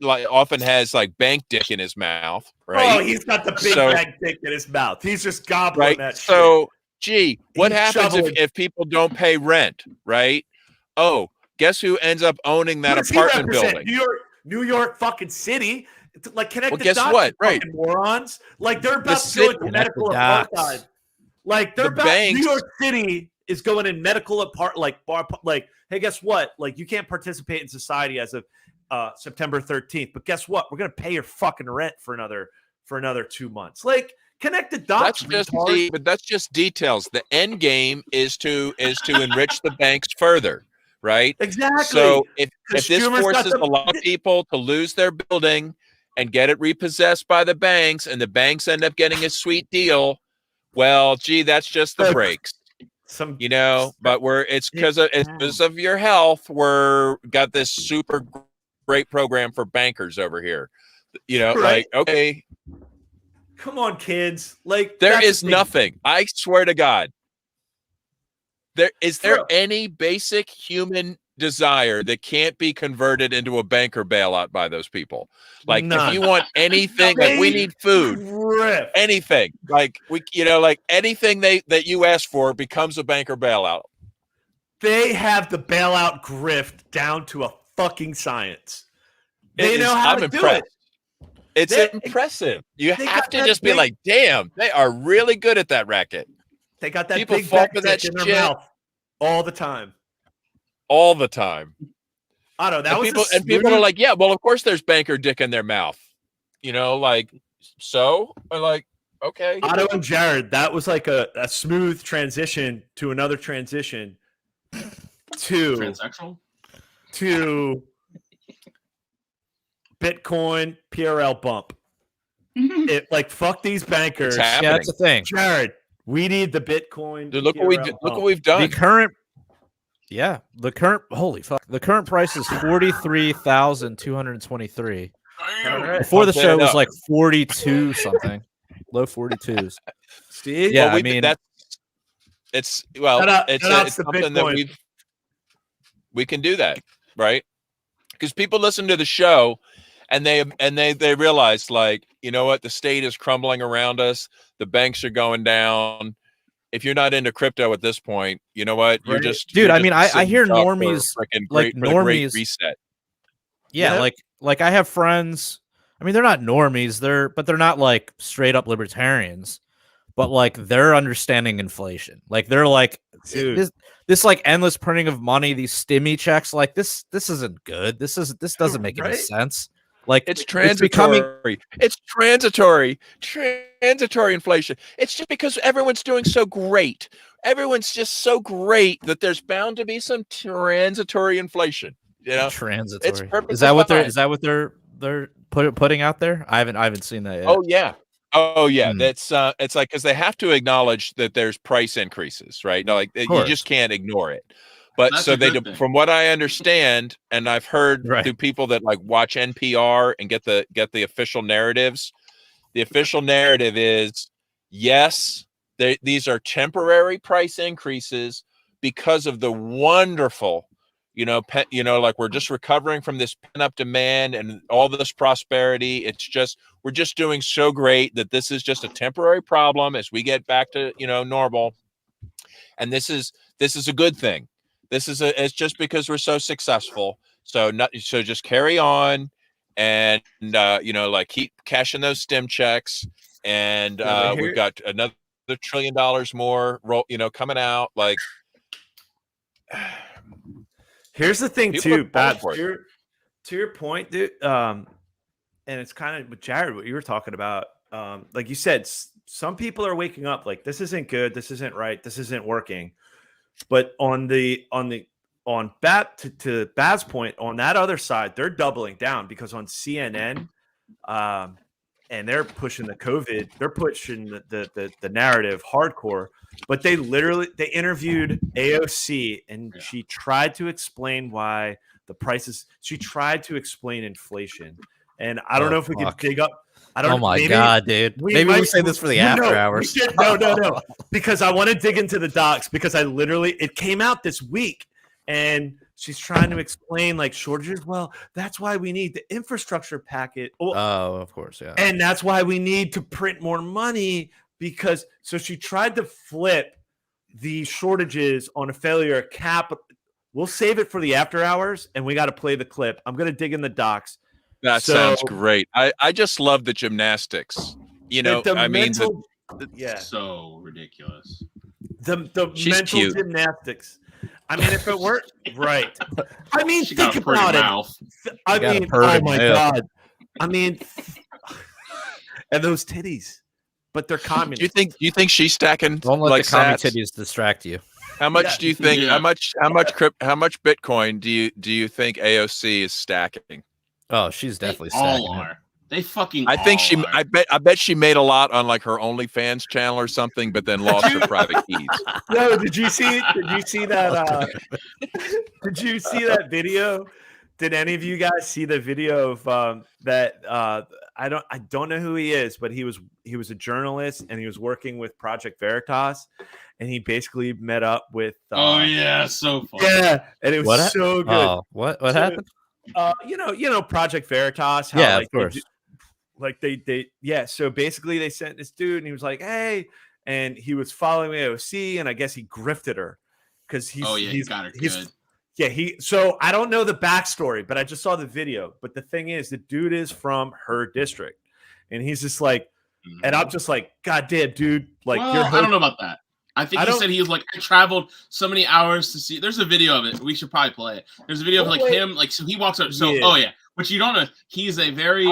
often has like bank dick in his mouth, right? Oh, he's got the big bank dick in his mouth. He's just gobbling that shit. So gee, what happens if people don't pay rent, right? Oh, guess who ends up owning that apartment building? New York fucking city. Like, connect the guess dots, what? Right. Morons. Like, they're about to go into medical apartheid. Like, they're about New York City is going in medical like, hey, guess what? Like, you can't participate in society as of September 13th. But guess what? We're gonna pay your fucking rent for another 2 months. Like, connect the dots. But that's just details. The end game is to enrich the banks further, right? Exactly. So if this forces a lot of people to lose their building and get it repossessed by the banks, and the banks end up getting a sweet deal, well, gee, that's just the breaks. But it's because of your health. We're got this super great program for bankers over here. Right. Like, okay, come on, kids. Like, there is nothing. I swear to God. Is there any basic human desire that can't be converted into a banker bailout by those people? Like, if you want anything, like, we need food, anything, like like anything that you ask for becomes a banker bailout. They have the bailout grift down to a fucking science. They know how to do it. It's impressive. You have to just be like, damn, they are really good at that racket. They got that people big fall for that in their mouth all the time. All the time. I don't know. People are like, yeah, well, of course there's banker dick in their mouth. Like, so I'm like, okay. Otto and Jared, that was like a smooth transition to another transition to transsexual to Bitcoin PRL bump. It like, fuck these bankers. Yeah, that's the thing. Jared, we need the Bitcoin. Dude, look what we've done. The current holy fuck. The current price is 43,223. Before the show was like 42 something. Low 42s. See? Yeah, well, it's something that we can do that, right? Because people listen to the show and they realize, like, you know what, the state is crumbling around us, the banks are going down. If you're not into crypto at this point, you know what, you're just, dude. You're I mean, I hear normies like the great reset. Yeah, like I have friends. I mean, they're not normies, but they're not like straight up libertarians. But like, they're understanding inflation. Like, they're like, this like endless printing of money, these stimmy checks. Like, this isn't good. This doesn't make any sense. Like, it's transitory. It's transitory inflation. It's just because everyone's doing so great. Everyone's just so great that there's bound to be some transitory inflation. Transitory. Is that what they're putting out there? I haven't seen that yet. Oh yeah. That's it's like, because they have to acknowledge that there's price increases, right? No, like, you just can't ignore it. But that's so they do, from what I understand, and I've heard through people that like watch NPR and get the official narratives. The official narrative is, yes, these are temporary price increases because of the wonderful, like, we're just recovering from this pent-up demand and all this prosperity. It's just, we're just doing so great that this is just a temporary problem as we get back to, normal. And this is a good thing. It's just because we're so successful. So just carry on and, like, keep cashing those stim checks. And we've got another $1 trillion more coming out. Like, here's the thing too, Babs, to your point, dude. And it's kind of with Jared, what you were talking about. Like you said, some people are waking up like, this isn't good. This isn't right. This isn't working. But to Bab's point, on that other side, they're doubling down, because on CNN, and they're pushing the COVID, they're pushing the narrative hardcore. But they interviewed AOC, and she tried to explain why the prices. She tried to explain inflation, and I don't know if we can dig up. I don't. Oh my god, dude! Maybe we say this for the after hours. No, because I want to dig into the docs, because it came out this week, and she's trying to explain like shortages. Well, that's why we need the infrastructure packet. Oh, of course, yeah. And that's why we need to print more money, because so she tried to flip the shortages on a failure cap. We'll save it for the after hours, and we got to play the clip. I'm going to dig in the docs. That sounds great. I just love the gymnastics. You know, I mean, so ridiculous. The mental cute. Gymnastics. I mean, if it weren't right. I mean, She think got a pretty about mouth. it. I mean, oh my God. I mean, and those titties, but they're communist. Do you think she's stacking? Don't let like the commie sats? titties distract you. How much do you think? Yeah. How much Bitcoin do you think AOC is stacking? Oh, she's definitely They all stacking it. are. They fucking. I think she. all are. I bet she made a lot on like her OnlyFans channel or something, but then lost her private keys. No, did you see that? Did you see that video? Did any of you guys see the video of that? I don't know who he is, but he was a journalist and he was working with Project Veritas, and he basically met up with. Oh yeah, so funny. Yeah, and it was so good. Oh, what happened? You know, Project Veritas. How, Yeah, like, of course. So basically, they sent this dude, and he was like, "Hey," and he was following AOC, and I guess he grifted her because he got her good. Yeah, so I don't know the backstory, but I just saw the video. But the thing is, the dude is from her district, and he's just like, and I'm just like, God damn, dude, like, well, I don't know about that. I think he said he was like, I traveled so many hours to see. There's a video of it. We should probably play it. There's a video of like him, like, so he walks up. So, but you don't know. He's a very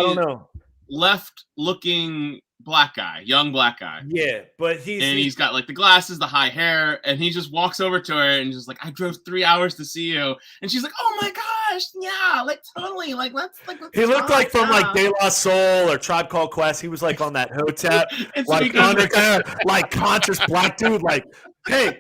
left-looking black guy, young black guy. Yeah, but he's got like the glasses, the high hair, and he just walks over to her and just like, I drove 3 hours to see you, and she's like, oh my gosh, yeah, like totally, like let's he looked like from like De La Soul or Tribe Called Quest. He was like on that hotel, like like conscious black dude, like hey,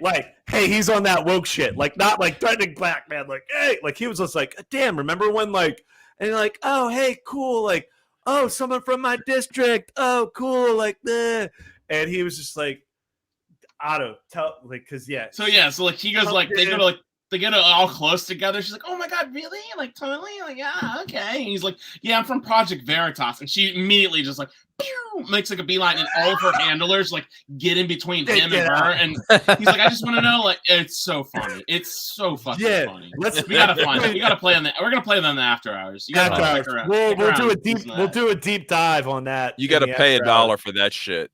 he's on that woke shit, like not like threatening black man, like hey, like he was just like, damn, remember when like, and like, oh hey, cool, like, oh, someone from my district. Oh, cool. Like, and he was just like, Otto, because So like he goes like they get all close together. She's like, oh my God, really? Like totally? Like, yeah, okay. And he's like, yeah, I'm from Project Veritas, and she immediately just like pew, makes like a beeline, and all of her handlers like get in between him and her, and he's like, I just want to know, like, it's so funny. It's so fucking funny. We gotta find it. We gotta play on that. We're gonna play them in the after hours. You gotta stick around. We'll do a deep dive on that. You gotta pay $1 for that shit.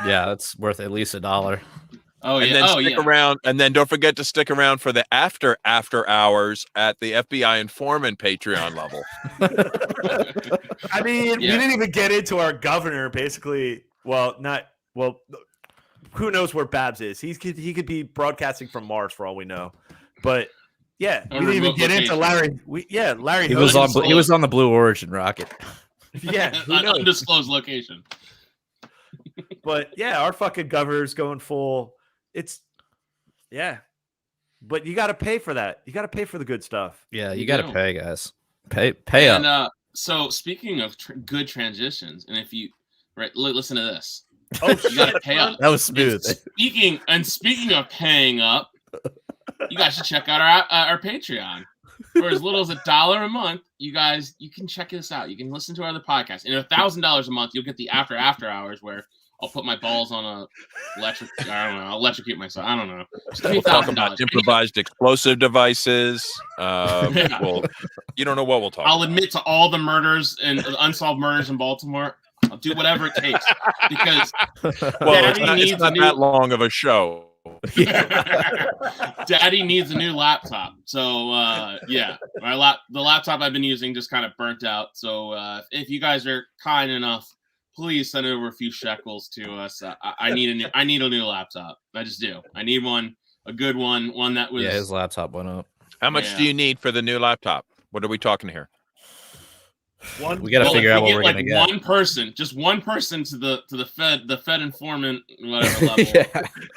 Yeah, that's worth at least $1. Oh, and then stick around, and then don't forget to stick around for the after hours at the FBI informant Patreon level. I mean, we didn't even get into our governor. Basically, who knows where Babs is? He could be broadcasting from Mars for all we know. But yeah, we didn't even get into Larry. Larry. He was on the Blue Origin rocket. Yeah, an undisclosed location. But yeah, our fucking governor's going full. But you got to pay for that. You got to pay for the good stuff. Yeah, you got to pay, guys. Pay up. And so speaking of good transitions, and if you listen to this. Oh, you got to pay up. That was smooth. And speaking of paying up, you guys should check out our Patreon. For as little as $1 a month, you can check this out. You can listen to our other podcasts. And $1,000 a month, you'll get the after hours where I'll put my balls on I'll electrocute myself. I don't know. We'll talk about improvised explosive devices. Well, you don't know what we'll talk about. I'll admit to all the murders and unsolved murders in Baltimore. I'll do whatever it takes because it's not that long of a show. Daddy needs a new laptop. So the laptop I've been using just kind of burnt out. So if you guys are kind enough, please send over a few shekels to us. I need a new laptop. I just do. I need a good one that was. Yeah, his laptop went up. How much do you need for the new laptop? What are we talking here? We got to figure out what we're gonna get. One person to the Fed informant, whatever level.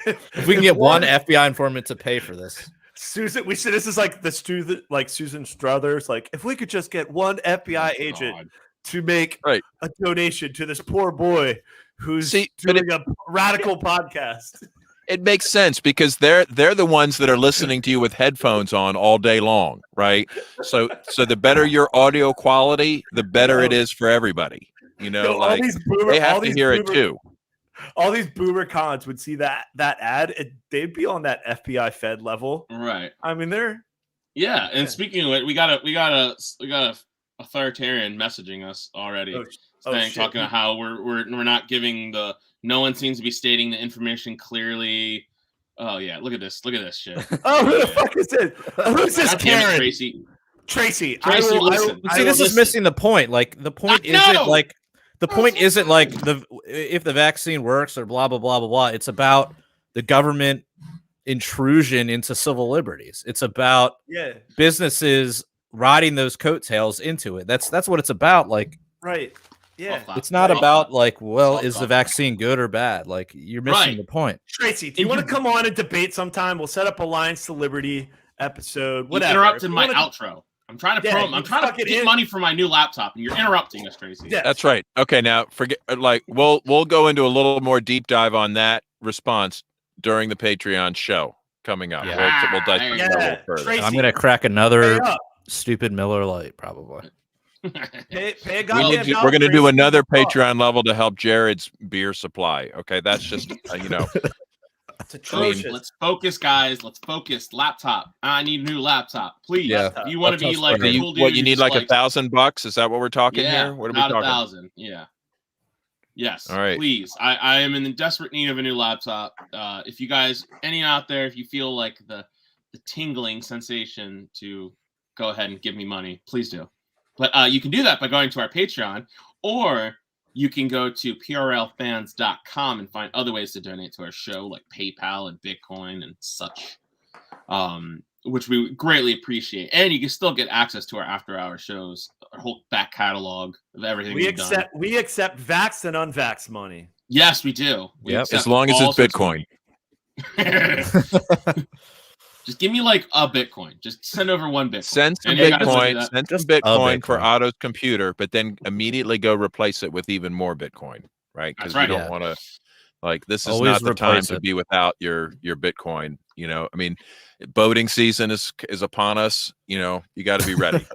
If we can get one FBI informant to pay for this. Susan, this is like Susan Struthers. Like, if we could just get one FBI agent to make a donation to this poor boy who's doing a radical podcast. It makes sense because they're the ones that are listening to you with headphones on all day long, right? So the better your audio quality, the better it is for everybody. You know, like they have to hear it too. all these boomer cons would see that ad, they'd be on that FBI Fed level, right? I mean, they're Speaking of it, we got a authoritarian messaging us already, talking about how we're not giving no one seems to be stating the information clearly. Oh yeah, look at this shit. Oh, who the fuck is this? Who's this Karen? Tracy, listen. This is missing the point. Like the point isn't like if the vaccine works or blah blah blah blah blah. It's about the government intrusion into civil liberties. It's about businesses riding those coattails into it. That's what it's about. Like, right. Yeah. It's not about like, well, is the vaccine good or bad? Like, you're missing the point. Tracy, do you want to come on and debate sometime? We'll set up Alliance to Liberty episode. Whatever. You interrupted my outro. I'm trying to get money for my new laptop, and you're interrupting us, Tracy. Yeah. That's right. Okay, now forget. Like, we'll go into a little more deep dive on that response during the Patreon show coming up. Yeah. We'll dive a little further. Tracy, I'm gonna crack another stupid Miller Light, probably. We're going to do another Patreon level to help Jared's beer supply. Okay, that's just It's atrocious. Let's focus, guys. Let's focus. Laptop. I need a new laptop, please. Yeah. If you want to be like a cool dude, what you need, like $1,000? Is that what we're talking here? What are we talking? 1,000. Yeah. Yes. All right. Please. I am in the desperate need of a new laptop. If you guys, any out there, if you feel like the tingling sensation to go ahead and give me money, please do. But you can do that by going to our Patreon, or you can go to prlfans.com and find other ways to donate to our show, like PayPal and Bitcoin and such, which we greatly appreciate. And you can still get access to our after-hour shows, our whole back catalog of everything we accept vaxxed and unvaxxed money. Yes, we do. As long as it's Bitcoin. Just give me like a Bitcoin. Just send over one Bitcoin. Send some Bitcoin for Otto's computer, but then immediately go replace it with even more Bitcoin, right? Because you don't want to, like, this is not the time to be without your Bitcoin. You know, I mean, boating season is upon us. You know, you got to be ready.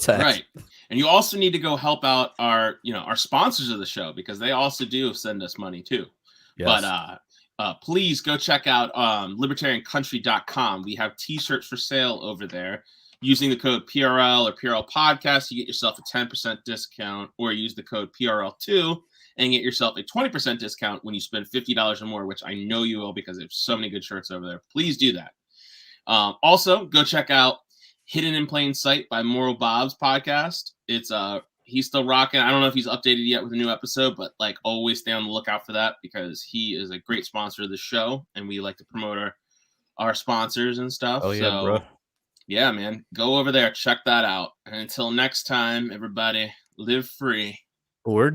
Right. And you also need to go help out our sponsors of the show, because they also do send us money too. Yes. But please go check out libertariancountry.com. We have t-shirts for sale over there. Using the code PRL or PRL Podcast, you get yourself a 10% discount, or use the code PRL2 and get yourself a 20% discount when you spend $50 or more, which I know you will, because there's so many good shirts over there. Please do that. Also, go check out Hidden in Plain Sight by Moral Bob's podcast. It's he's still rocking. I don't know if he's updated yet with a new episode, but like always stay on the lookout for that, because he is a great sponsor of the show, and we like to promote our sponsors and stuff. Oh yeah, bro. Yeah, man. Go over there, check that out. And until next time, everybody, live free. Or